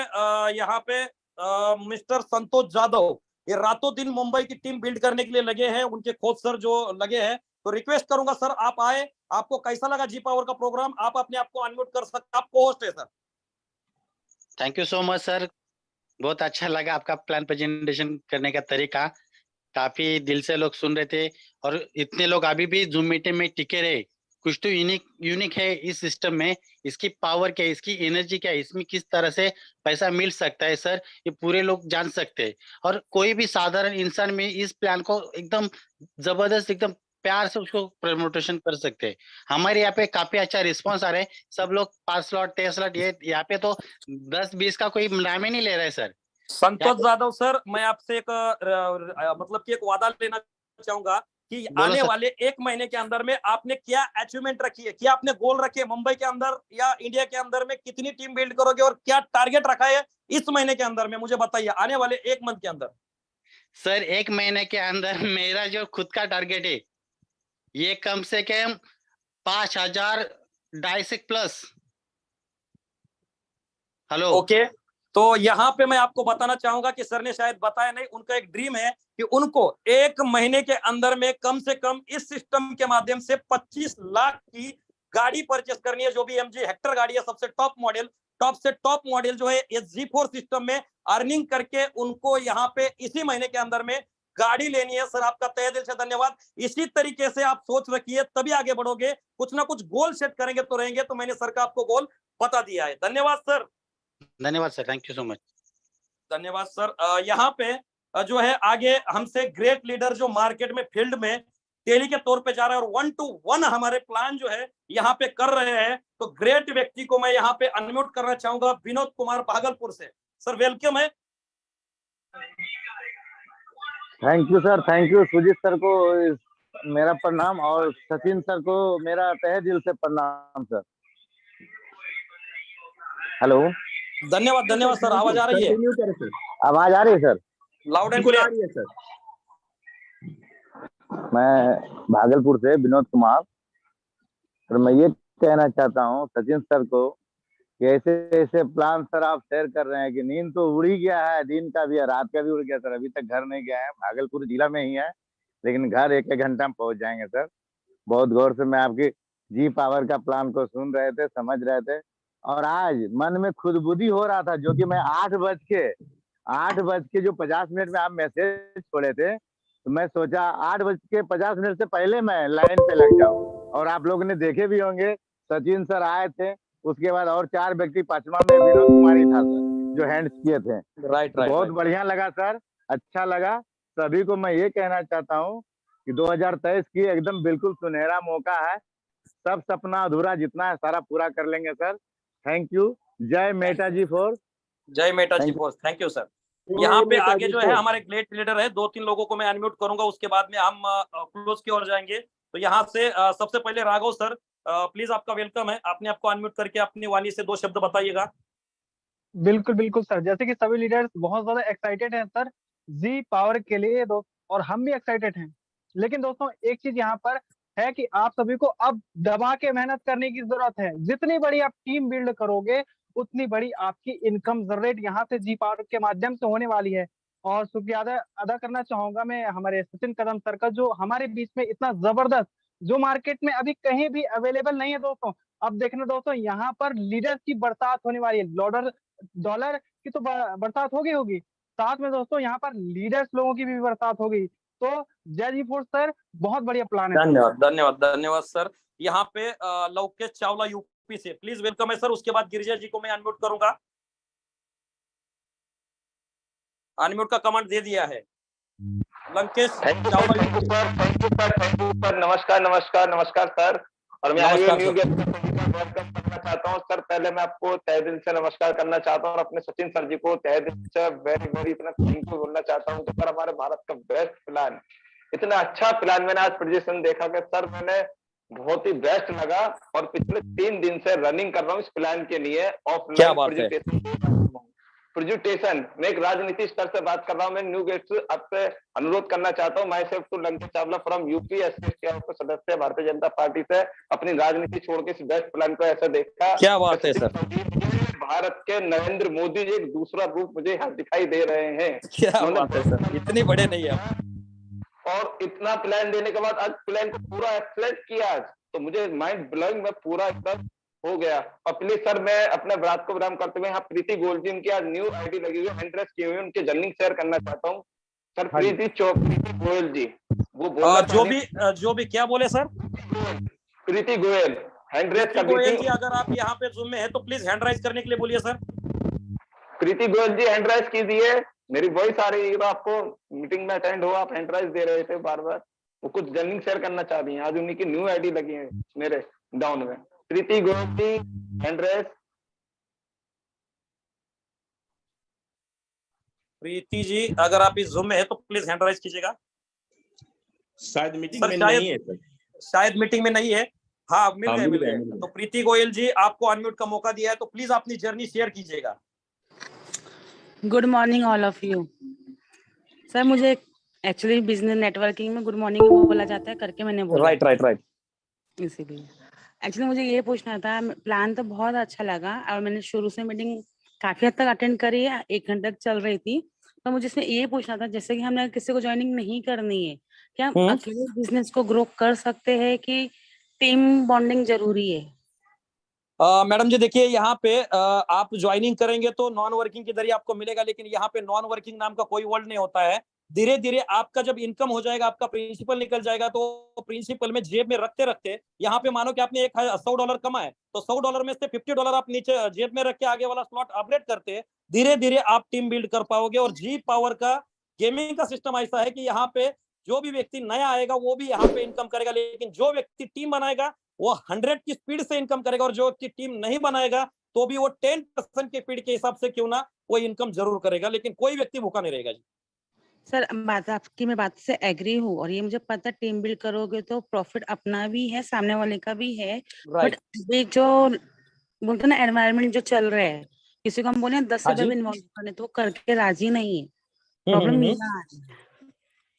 यहाँ पे मिस्टर संतोष जाधव, ये रातों दिन मुंबई की टीम बिल्ड करने के लिए लगे हैं, उनके कोच सर जो लगे हैं। तो रिक्वेस्ट करूंगा सर आप आए। आपको कैसा लगा जी पावर का प्रोग्राम? आप अपने आप को अनम्यूट कर सकते, आप को-होस्ट है sir. Thank you so much sir, बहुत अच्छा लगा आपका प्लान प्रेजेंटेशन करने का तरीका। काफी दिल से लोग सुन रहे थे और इतने लोग अभी भी जूम मीटिंग में टिके रहे। कुछ तो यूनिक है इस सिस्टम में, इसकी पावर क्या है, इसकी एनर्जी क्या है, इसमें किस तरह से पैसा मिल सकता है सर, ये पूरे लोग जान सकते हैं। और कोई भी साधारण इंसान में इस प्लान को एकदम जबरदस्त, एकदम प्यार से उसको प्रमोटेशन कर सकते हैं। हमारे यहाँ पे काफी अच्छा रिस्पॉन्स आ रहा है। सब लोग 5 स्लॉट 10 स्लॉट, ये यहाँ पे तो 10-20 का कोई नाम ही नहीं ले रहा है सर। संतोष जाधव सर, मैं आपसे एक मतलब कि एक वादा लेना चाहूंगा कि आने वाले 1 महीने के अंदर में आपने क्या अचीवमेंट रखी है, क्या आपने गोल रखे है मुंबई के अंदर या इंडिया के अंदर में, कितनी टीम बिल्ड करोगे और क्या टारगेट रखा है इस महीने के अंदर में, मुझे बताइए आने वाले 1 मंथ के अंदर। सर 1 महीने के अंदर मेरा जो खुद का टारगेट है ये कम से कम 5000 डायसेक प्लस। हेलो ओके, तो यहाँ पे मैं आपको बताना चाहूंगा कि सर ने शायद बताया नहीं, उनका एक ड्रीम है कि उनको 1 महीने के अंदर में कम से कम इस सिस्टम के माध्यम से 25 लाख की गाड़ी परचेस करनी है, जो भी एमजी हेक्टर गाड़ी है, सबसे टॉप मॉडल, टॉप से टॉप मॉडल जो है इस जी4 सिस्टम में अर्निंग करके उनको यहाँ पे इसी महीने के अंदर में गाड़ी लेनी है। सर आपका तहे दिल से धन्यवाद। इसी तरीके से आप सोच रखिए, तभी आगे बढ़ोगे। कुछ ना कुछ गोल सेट करेंगे तो रहेंगे। तो मैंने सर का आपको गोल बता दिया है। धन्यवाद सर। धन्यवाद sir, thank you so much. धन्यवाद सर। यहाँ पे जो है आगे हमसे ग्रेट लीडर जो मार्केट में फील्ड में तेली के तौर पे जा रहा है और 1 to 1 हमारे प्लान जो है यहाँ पे कर रहे हैं। तो ग्रेट व्यक्ति को मैं यहाँ पे अनम्यूट करना चाहूंगा, विनोद कुमार भागलपुर से। सर वेलकम है। Thank you sir, thank you. Sujit sir को मेरा प्रणाम और सचिन सर को मेरा तहे दिल से प्रणाम सर। हेलो, धन्यवाद धन्यवाद सर। आवाज आ रही है? आवाज आ रही है सर? लाउड एंड क्लियर आ रही है सर। मैं भागलपुर से विनोद कुमार। और मैं ये कहना चाहता हूँ सचिन सर को कि ऐसे ऐसे प्लान सर आप शेयर कर रहे हैं कि नींद तो उड़ ही गया है, दिन का भी है, रात का भी उड़ गया सर। अभी तक घर नहीं गया है, भागलपुर जिला में ही है, लेकिन घर एक एक घंटा में पहुंच जाएंगे सर। बहुत गौर से मैं आपकी जी पावर का प्लान को सुन रहे थे, समझ रहे थे, और आज मन में खुदबुदी हो रहा था, जो कि मैं 8:50 में आप मैसेज छोड़े थे, तो मैं सोचा 8:50 से पहले मैं लाइन पे लग जाऊं। और आप लोगों ने देखे भी होंगे, सचिन सर आए थे, उसके बाद और 4 व्यक्ति, 5वां में विनोद कुमार ही था सर, जो हैंड्स किए थे। राइट राइट बहुत बढ़िया लगा सर, अच्छा लगा। सभी को मैं ये कहना चाहता हूँ कि 2023 की एकदम बिल्कुल सुनहरा मौका है, सब सपना अधूरा जितना है सारा पूरा कर लेंगे सर। Thank you. जय मेटा जी फोर्स। जय Meta G force. Thank you sir. यहाँ पे आगे जो है हमारे ग्रेट लीडर है, 2-3 लोगों को मैं अनम्यूट करूंगा, उसके बाद में हम क्लोज की ओर जाएंगे। तो यहाँ से सबसे पहले राघव सर, प्लीज आपका वेलकम है, आपने आपको अनम्यूट करके अपनी वाणी से 2 शब्द बताइएगा। बिल्कुल बिल्कुल सर, जैसे कि सभी लीडर्स बहुत ज्यादा एक्साइटेड हैं सर जी पावर के लिए दोस्त, और हम भी एक्साइटेड हैं। लेकिन दोस्तों एक चीज यहाँ पर है कि आप सभी को अब दबा के मेहनत करने की जरूरत है। जितनी बड़ी आप टीम बिल्ड करोगे उतनी बड़ी आपकी इनकम जनरेट यहाँ से जी पावर के माध्यम से होने वाली है। और शुक्रिया अदा करना चाहूंगा मैं हमारे सचिन कदम सर का, जो हमारे बीच में इतना जबरदस्त, जो मार्केट में अभी कहीं भी अवेलेबल नहीं है दोस्तों। अब देखना दोस्तों, यहाँ पर लीडर्स की बरसात होने वाली है, डॉलर की तो बरसात होगी, साथ में दोस्तों यहाँ पर लीडर्स लोगों की भी बरसात होगी। तो जय जी फोर्स सर, बहुत बढ़िया प्लान है। धन्यवाद धन्यवाद धन्यवाद सर। यहाँ पे लवकेश चावला यूपी से प्लीज वेलकम है सर। उसके बाद गिरिजा जी को मैं अनम्यूट करूंगा। अनम्यूट का कमांड दे दिया है Lankesh Chawla UP. Thank you sir. नमस्कार सर। और मैं आगे न्यू गेस्ट वेलकम करना चाहता हूँ सर। पहले मैं आपको तहे दिल से नमस्कार करना चाहता हूँ और अपने सचिन सर जी को तहे दिल से वेरी इतना थैंक यू बोलना चाहता हूँ। तो सर हमारे भारत का बेस्ट प्लान, इतना अच्छा प्लान मैंने आज प्रेजेंटेशन देखा कि सर मैंने बहुत ही बेस्ट लगा, और पिछले 3 दिन से रनिंग कर रहा हूँ इस प्लान के लिए। ऑफलाइन प्रेजेंटेशन मैं एक राजनीति स्तर से बात कर रहा हूँ। मैं न्यू गेस्ट आपसे अनुरोध करना चाहता हूँ, myself to Lankesh Chawla from UP, सदस्य भारतीय जनता पार्टी से, अपनी राजनीति छोड़ के इस बेस्ट प्लान को ऐसा देखा। क्या बात है सर। भारत के नरेंद्र मोदी जी एक दूसरा रूप मुझे यहाँ दिखाई दे रहे हैं। क्या बात है सर, इतने बड़े नहीं है। और इतना प्लान देने के बाद आज प्लान को पूरा एक्सलेट किया आज, तो मुझे माइंड ब्लोइंग में पूरा एकदम हो गया। और प्लीज सर मैं अपने बात को विराम करते हुए यहाँ प्रीति गोयल जी, उनकी आज न्यू आईडी लगी हुई है, इंटरेस्ट किए हुए, उनके जर्नी शेयर करना चाहता हूँ सर। प्रीति गोयल जी, वो जो भी क्या बोले सर? प्रीति गोयल हैंड रेज कर गोयल जी, अगर आप यहाँ पे जूम में है तो प्लीज हैंड राइज करने के लिए बोलिए सर। प्रीति गोयल जी हैंड राइज कीजिए, मेरी वॉइस आ रही है, आपको मीटिंग में अटेंड हो, आप हैंड राइज दे रहे थे बार बार, वो कुछ जर्नी शेयर करना चाह रही है। आज उन्हीं की न्यू आईडी लगी है मेरे डाउन में। प्रीति गोयल जी हैंड रेज। प्रीति जी अगर आप इस जूम में है तो प्लीज हैंड राइज कीजिएगा। शायद मीटिंग में नहीं है सर। शायद मीटिंग में नहीं है। हाँ मिल गए। तो प्रीति गोयल जी आपको अनम्यूट का मौका दिया है, तो प्लीज अपनी जर्नी शेयर कीजिएगा। Good morning all of you. Sir मुझे एक्चुअली बिजनेस नेटवर्किंग में गुड मॉर्निंग बोला जाता है करके मैंने बोला। राइट। इसीलिए एक्चुअली मुझे ये पूछना था, प्लान तो बहुत अच्छा लगा और मैंने शुरू से मीटिंग काफी हद तक अटेंड करी है, 1 घंटे तक चल रही थी। तो मुझे इसमें ये पूछना था, जैसे कि हमने किसी को ज्वाइनिंग नहीं करनी है, क्या हम अकेले बिजनेस को ग्रो कर सकते हैं कि टीम बॉन्डिंग जरूरी है? मैडम जी देखिए, यहाँ पे आप ज्वाइनिंग करेंगे तो नॉन वर्किंग के जरिए आपको मिलेगा, लेकिन यहाँ पे नॉन वर्किंग नाम का कोई वर्ड नहीं होता है। धीरे धीरे आपका जब इनकम हो जाएगा, आपका प्रिंसिपल निकल जाएगा, तो प्रिंसिपल में जेब में रखते रखते यहाँ पे मानो कि आपने $100 कमाए, तो $100 में से $50 आप नीचे जेब में रख के आगे वाला स्लॉट अपग्रेड करते, धीरे धीरे आप टीम बिल्ड कर पाओगे। और जी पावर का गेमिंग का सिस्टम ऐसा है कि यहाँ पे जो भी व्यक्ति नया आएगा वो भी यहाँ पे इनकम करेगा, लेकिन जो व्यक्ति टीम बनाएगा वो 100 की स्पीड से इनकम करेगा, और जो व्यक्ति टीम नहीं बनाएगा तो भी वो 10% के स्पीड के हिसाब से क्यों ना वो इनकम जरूर करेगा, लेकिन कोई व्यक्ति भूखा नहीं रहेगा जी। सर मैं बात से एग्री हूँ, और ये मुझे पता, टीम बिल्ड करोगे तो प्रॉफिट अपना भी है, सामने वाले का भी है। बट अभी जो बोलते ना एनवायरनमेंट जो चल रहा है, किसी को हम बोले 10 से ज्यादा इन्वॉल्व करने तो करके राजी नहीं है। प्रॉब्लम ये आ रही है,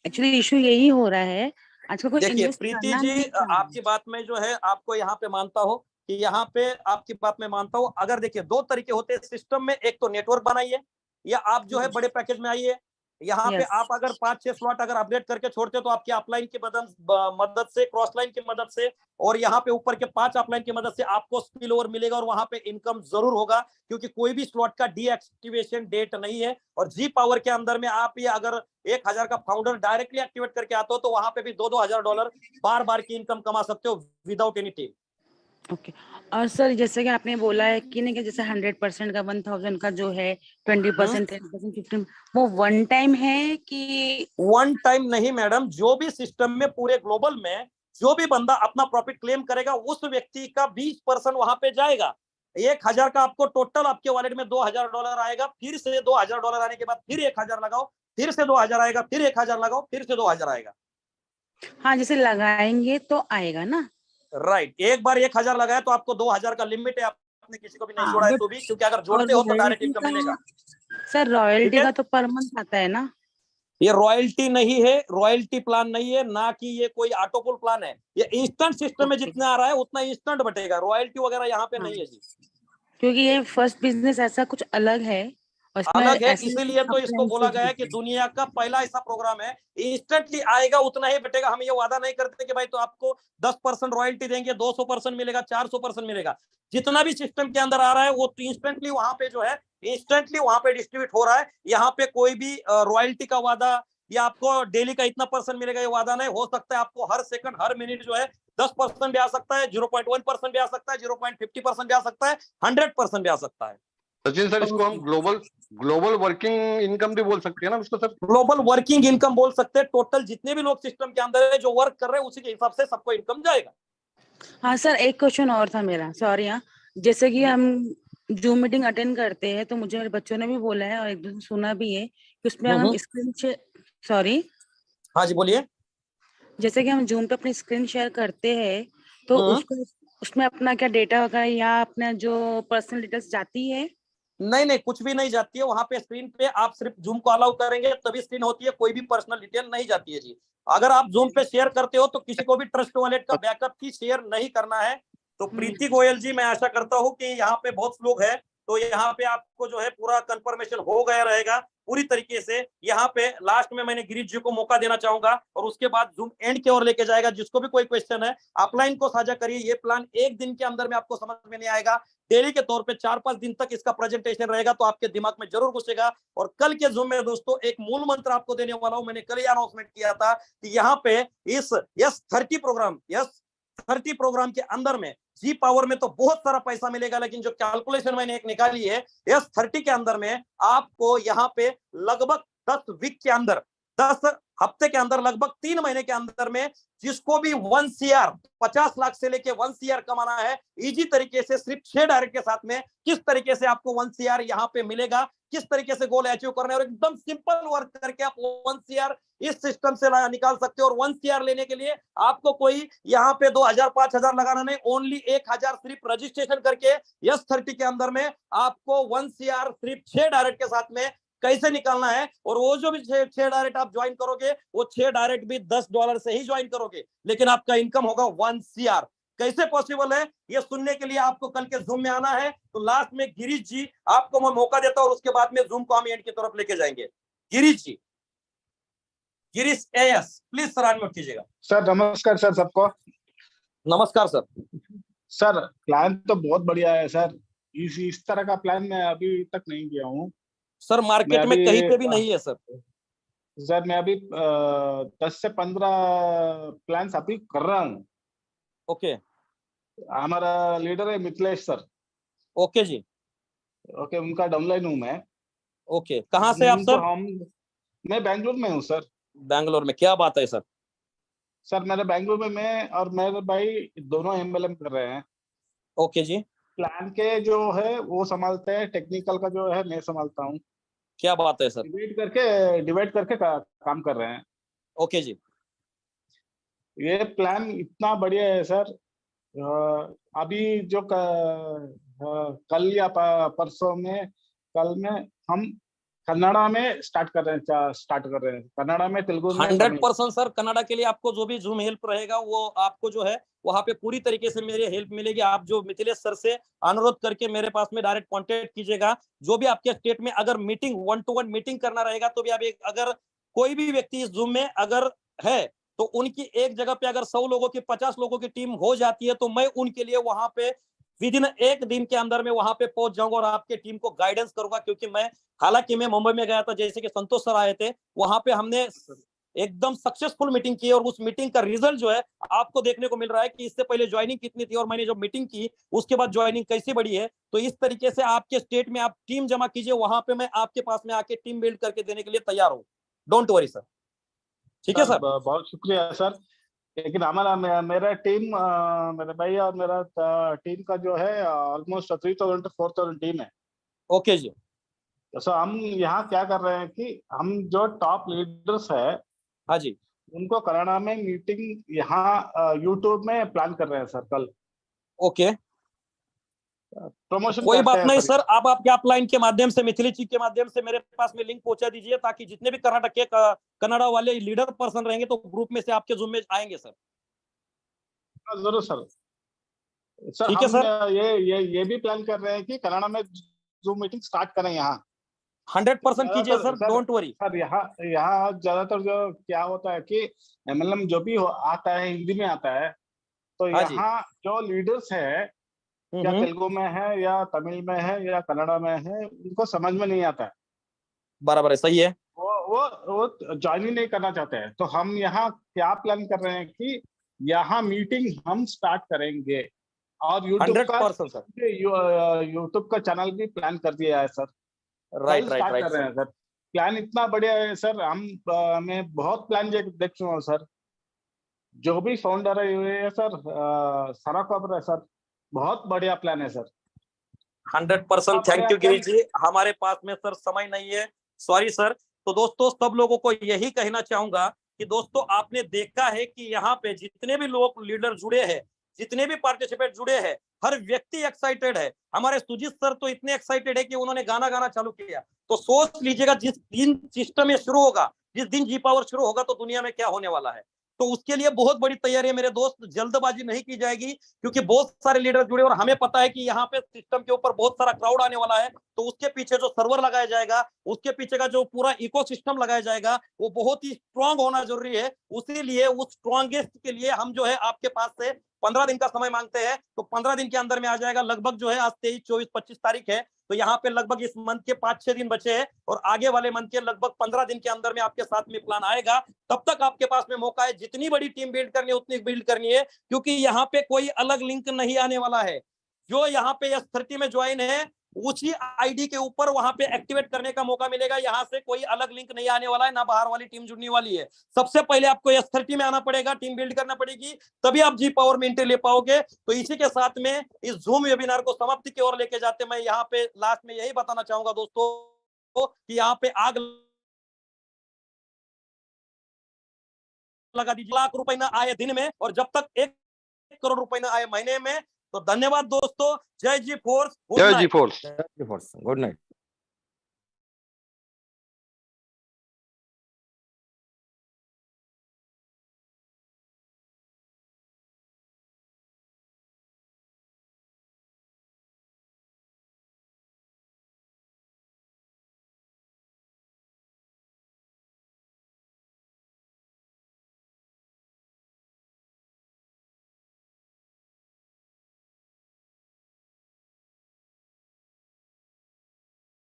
एक्चुअली इशू यही हो रहा है आजकल। कोई देखिए प्रीति जी, आपकी बात में जो है आपको यहाँ पे मानता हो कि यहाँ पे आपकी बात मैं मानता हूँ। अगर देखिए 2 तरीके होते हैं सिस्टम में, एक तो नेटवर्क बनाइए या आप जो है बड़े पैकेज में आइए। यहाँ पे यस आप अगर 5-6 स्लॉट अगर अपडेट करके छोड़ते हो तो आपकी अपलाइन की मदद से, क्रॉस लाइन की मदद से और यहाँ पे ऊपर के 5 अपलाइन की मदद से आपको स्पिल ओवर मिलेगा और वहां पे इनकम जरूर होगा, क्योंकि कोई भी स्लॉट का डीएक्टिवेशन डेट नहीं है। और जी पावर के अंदर में आप ये अगर 1000 का फाउंडर डायरेक्टली एक्टिवेट करके आते हो तो वहां पे भी $2,000 बार बार की इनकम कमा सकते हो विदाउट एनी टीम। ओके। और सर जैसे कि आपने बोला है कि नहीं कि जैसे 100% का 1000 का जो है 20%, 10%, 15, वो वन टाइम है कि वन टाइम नहीं मैडम, जो भी सिस्टम में पूरे ग्लोबल में जो भी बंदा अपना प्रॉफिट क्लेम करेगा उस व्यक्ति का 20% वहां पे जाएगा। 1000 का आपको टोटल आपके वॉलेट में $2,000 आएगा, फिर से $2,000 आने के बाद फिर 1000 लगाओ, फिर से 2000 आएगा, फिर 1000 लगाओ, फिर से 2000 आएगा। हाँ जैसे लगाएंगे तो आएगा ना। राइट, एक बार 1000 लगाया तो आपको 2000 का लिमिट है, आपने किसी को भी नहीं हाँ जोड़ा है बट तो भी, क्योंकि अगर और जोड़ते हो तो डायरेक्ट रॉयल्टी इनकम का, मिलेगा। सर ठीक रॉयल्टी है, का तो पर मंथ आता है ना। ये रॉयल्टी नहीं है, रॉयल्टी प्लान नहीं है, ना कि ये कोई ऑटोपुल प्लान है। ये इंस्टेंट सिस्टम में ओके जितना आ रहा है उतना इंस्टेंट बटेगा, रॉयल्टी वगैरह यहाँ पे हाँ, नहीं है जी। क्योंकि ये फर्स्ट बिजनेस ऐसा कुछ अलग है और इसमें अलग है, ऐसे इसीलिए तो इसको बोला अप्लायंसेस गया है कि भी है। दुनिया का पहला ऐसा प्रोग्राम है, इंस्टेंटली आएगा उतना ही बटेगा। हम ये वादा नहीं करते कि भाई तो आपको 10% रॉयल्टी देंगे, 200% मिलेगा, 400% मिलेगा। जितना भी सिस्टम के अंदर आ रहा है वो इंस्टेंटली वहां पे जो है इंस्टेंटली वहां पे डिस्ट्रीब्यूट हो रहा है। यहाँ पे कोई भी रॉयल्टी का वादा या आपको डेली का इतना % मिलेगा ये वादा नहीं हो सकता है। आपको हर सेकंड हर मिनट जो है 10% भी आ सकता है, 0.1% भी आ सकता है, 0.50% भी आ सकता है, 100% भी आ सकता है। सचिन सर, इसको हम ग्लोबल ग्लोबल वर्किंग इनकम भी बोल सकते हैं ना इसको सर? ग्लोबल वर्किंग इनकम बोल सकते हैं। टोटल जितने भी लोग सिस्टम के अंदर है जो वर्क कर रहे हैं उसी के हिसाब से सबको इनकम जाएगा। हाँ सर एक क्वेश्चन और था मेरा, सॉरी। हाँ जैसे कि हम जूम मीटिंग अटेंड करते हैं तो मुझे मेरे बच्चों ने भी बोला है और एक दूसरे सुना भी है कि उसमें हम स्क्रीन सॉरी हाँ जी बोलिए। जैसे कि हम जूम पे अपनी स्क्रीन शेयर करते हैं तो उसको उसमें अपना क्या डेटा वगैरह या अपना जो पर्सनल डिटेल्स जाती है? नहीं नहीं, कुछ भी नहीं जाती है। वहां पे स्क्रीन पे आप सिर्फ जूम को अलाउ करेंगे तभी स्क्रीन होती है, कोई भी पर्सनल डिटेल नहीं जाती है जी। अगर आप जूम पे शेयर करते हो तो किसी को भी ट्रस्ट वॉलेट का बैकअप की शेयर नहीं करना है। तो प्रीति गोयल जी, मैं आशा करता हूँ कि यहाँ पे बहुत लोग हैं तो यहाँ पे आपको जो है पूरा कंफर्मेशन हो गया रहेगा पूरी तरीके से। यहाँ पे लास्ट में मैंने गिरीश जी को मौका देना चाहूंगा और उसके बाद जूम एंड की ओर लेके जाएगा। जिसको भी कोई क्वेश्चन है अपलाइन को साझा करिए। ये प्लान एक दिन के अंदर में आपको समझ में नहीं आएगा, डेली के तौर पे 4-5 दिन तक इसका प्रेजेंटेशन रहेगा तो आपके दिमाग में जरूर घुसेगा। और कल के जूम में दोस्तों एक मूल मंत्र आपको देने वाला हूं। मैंने कल ही अनाउंसमेंट किया था कि यहाँ पे इस S30 प्रोग्राम के अंदर में जी पावर में तो बहुत सारा पैसा मिलेगा, लेकिन जो कैलकुलेशन मैंने एक निकाली है S30 के अंदर में आपको यहाँ पे लगभग 10 वीक के अंदर, 10 हफ्ते के अंदर, लगभग 3 महीने के अंदर में जिसको भी 1 CR 50 लाख से लेके 1 CR कमाना है इजी तरीके से सिर्फ 6 डायरेक्ट के साथ में किस तरीके से आपको 1 CR यहाँ पे मिलेगा, किस तरीके से गोल अचीव करना है और एकदम सिंपल वर्क करके आप 1 CR इस सिस्टम से निकाल सकते हो। और 1 CR लेने के लिए आपको कोई यहाँ पे 2000-5000 लगाना नहीं, ओनली 1000 सिर्फ रजिस्ट्रेशन करके S30 के अंदर में आपको 1 CR सिर्फ 6 डायरेक्ट के साथ में कैसे निकालना है। और वो जो भी 6 डायरेक्ट आप ज्वाइन करोगे वो 6 डायरेक्ट भी $10 से ही ज्वाइन करोगे, लेकिन आपका इनकम होगा 1 CR। कैसे पॉसिबल है ये सुनने के लिए आपको कल के जूम में आना है। तो लास्ट में गिरीश जी आपको मैं मौका देता हूं और उसके बाद में जूम को हम एंड की तरफ लेके जाएंगे। Girish ji, Girish AS please sir unmute कीजिएगा। सर नमस्कार सर सबको। नमस्कार सर। सर प्लान तो बहुत बढ़िया है सर, इस तरह का प्लान मैं अभी तक नहीं किया हूँ सर। मार्केट में कहीं पे भी नहीं है सर। सर मैं अभी 10 से 15 प्लान्स अभी कर रहा हूँ। ओके, हमारा लीडर है मिथिलेश सर। ओके जी, ओके, उनका डाउनलाइन हूँ मैं। ओके, कहाँ से आप सर? मैं बैंगलोर में हूँ सर। बैंगलोर में, क्या बात है सर। सर मेरे बैंगलोर में मैं और मेरे भाई दोनों MLM कर रहे हैं। ओके जी, प्लान के जो है वो संभालते हैं, टेक्निकल का जो है मैं संभालता हूँ। क्या बात है सर। डिवाइड करके काम कर रहे हैं। ओके जी, ये प्लान इतना बढ़िया है सर। अभी जो कल या परसों में, कल में हम कन्नड़ा में स्टार्ट कर रहे हैं कन्नड़ा में, तेलुगु में, 100% सर। कनाडा के लिए आपको जो भी जूम हेल्प रहेगा वो आपको जो है वहां पे पूरी तरीके से मेरी हेल्प मिलेगी। आप जो मिथिलेश सर से अनुरोध करके मेरे पास में डायरेक्ट कांटेक्ट कीजिएगा। जो भी आपके स्टेट में अगर मीटिंग 1-to-1 मीटिंग करना रहेगा तो भी आप अगर कोई भी व्यक्ति इस जूम में अगर है तो उनकी एक जगह पे अगर 100 लोगों की 50 लोगों की टीम हो जाती है तो मैं उनके लिए वहां पे विदिन 1 दिन के अंदर में वहां पे पहुंच जाऊंगा और आपके टीम को गाइडेंस करूंगा। क्योंकि हालांकि मैं मुंबई में गया था, जैसे कि संतोष सर आए थे, वहां पे हमने एकदम सक्सेसफुल मीटिंग की और उस मीटिंग का रिजल्ट जो है आपको देखने को मिल रहा है कि इससे पहले ज्वाइनिंग कितनी थी और मैंने जो मीटिंग की उसके बाद ज्वाइनिंग कैसी बढ़ी है। तो इस तरीके से आपके स्टेट में आप टीम जमा कीजिए, वहां पे मैं आपके पास में आके टीम बिल्ड करके देने के लिए तैयार हूँ। Don't worry sir. ठीक है सर, बहुत शुक्रिया सर। लेकिन हमारा मेरा टीम, मेरे भाई और मेरा टीम का जो है ऑलमोस्ट 3000 to 4000 टीम है। ओके जी। तो हम यहाँ क्या कर रहे हैं कि हम जो टॉप लीडर्स है, हाँ जी, उनको कनाडा में मीटिंग यहाँ यूट्यूब में प्लान कर रहे हैं सर कल। ओके, प्रमोशन कोई बात नहीं सर। सर। आप आपके अपलाइन के माध्यम से, मिथिली जी के माध्यम से मेरे पास में लिंक पहुंचा दीजिए ताकि जितने भी कर्नाटक के कन्नड़ा वाले लीडर पर्सन रहेंगे तो ग्रुप में से आपके जूम में आएंगे सर। जरूर सर। सर ठीक है हम सर, ये भी प्लान कर रहे हैं कि कनाडा में जूम मीटिंग स्टार्ट करें यहाँ। 100% कीजिए सर, डोंट वरी। सर यहाँ ज्यादातर जो क्या होता है कि मतलब जो भी आता है हिंदी में आता है, तो यहाँ जो लीडर्स है या तेलुगु में है या तमिल में है या कन्नड़ा में है, उनको समझ में नहीं आता है। बराबर है, सही है। वो ज्वाइन ही नहीं करना चाहते हैं। तो हम यहाँ क्या प्लान कर रहे हैं कि यहाँ मीटिंग हम स्टार्ट करेंगे और यूट्यूब 100% का चैनल भी प्लान कर दिया है सर। राइट स्टार्ट कर रहे हैं सर। प्लान इतना बढ़िया है सर। मैं बहुत प्लान देख चुका हूँ सर। जो भी फाउंडर है सर, सारा खबर है सर। बहुत बढ़िया प्लान है सर। 100% थैंक यू गिरीश जी। हमारे पास में सर समय नहीं है, सॉरी सर। तो दोस्तों सब लोगों को यही कहना चाहूंगा कि दोस्तों आपने देखा है कि यहाँ पे जितने भी लोग लीडर जुड़े हैं, जितने भी पार्टिसिपेट जुड़े हैं, हर व्यक्ति एक्साइटेड है। हमारे सुजीत सर तो इतने एक्साइटेड है कि उन्होंने गाना चालू किया। तो सोच लीजिएगा जिस दिन सिस्टम ये शुरू होगा, जिस दिन जी पावर शुरू होगा तो दुनिया में क्या होने वाला है। तो उसके लिए बहुत बड़ी तैयारी है मेरे दोस्त। जल्दबाजी नहीं की जाएगी क्योंकि बहुत सारे लीडर जुड़े और हमें पता है कि यहाँ पे सिस्टम के ऊपर बहुत सारा क्राउड आने वाला है। तो उसके पीछे जो सर्वर लगाया जाएगा, उसके पीछे का जो पूरा इकोसिस्टम लगाया जाएगा, वो बहुत ही स्ट्रांग होना जरूरी है। उसी लिए उस स्ट्रांगेस्ट के लिए हम जो है आपके पास से 15 दिन का समय मांगते हैं। तो 15 दिन के अंदर में आ जाएगा। लगभग जो है आज 23, 24, 25 तारीख है, तो यहाँ पे लगभग इस मंथ के 5-6 दिन बचे हैं और आगे वाले मंथ के लगभग 15 दिन के अंदर में आपके साथ में प्लान आएगा। तब तक आपके पास में मौका है, जितनी बड़ी टीम बिल्ड करनी है उतनी बिल्ड करनी है, क्योंकि यहाँ पे कोई अलग लिंक नहीं आने वाला है। जो यहाँ पे S30 में ज्वाइन है उसी आईडी के ऊपर वहां पे एक्टिवेट करने का मौका मिलेगा। यहाँ से कोई अलग लिंक नहीं आने वाला है, ना बाहर वाली टीम जुड़ने वाली है। सबसे पहले आपको S30 में आना पड़ेगा, टीम बिल्ड करना पड़ेगी, तभी आप जी पावर में एंट्री ले पाओगे। तो इसी के साथ में इस जूम वेबिनार को समाप्ति की ओर लेके जाते मैं यहाँ पे लास्ट में यही बताना चाहूंगा दोस्तों कि यहाँ पे आग लगा दीजिए। लाख रुपए ना आए दिन में और जब तक 1 करोड़ रुपए ना आए महीने में। तो धन्यवाद दोस्तों। जय जी फोर्स, जय जी फोर्स। Good night.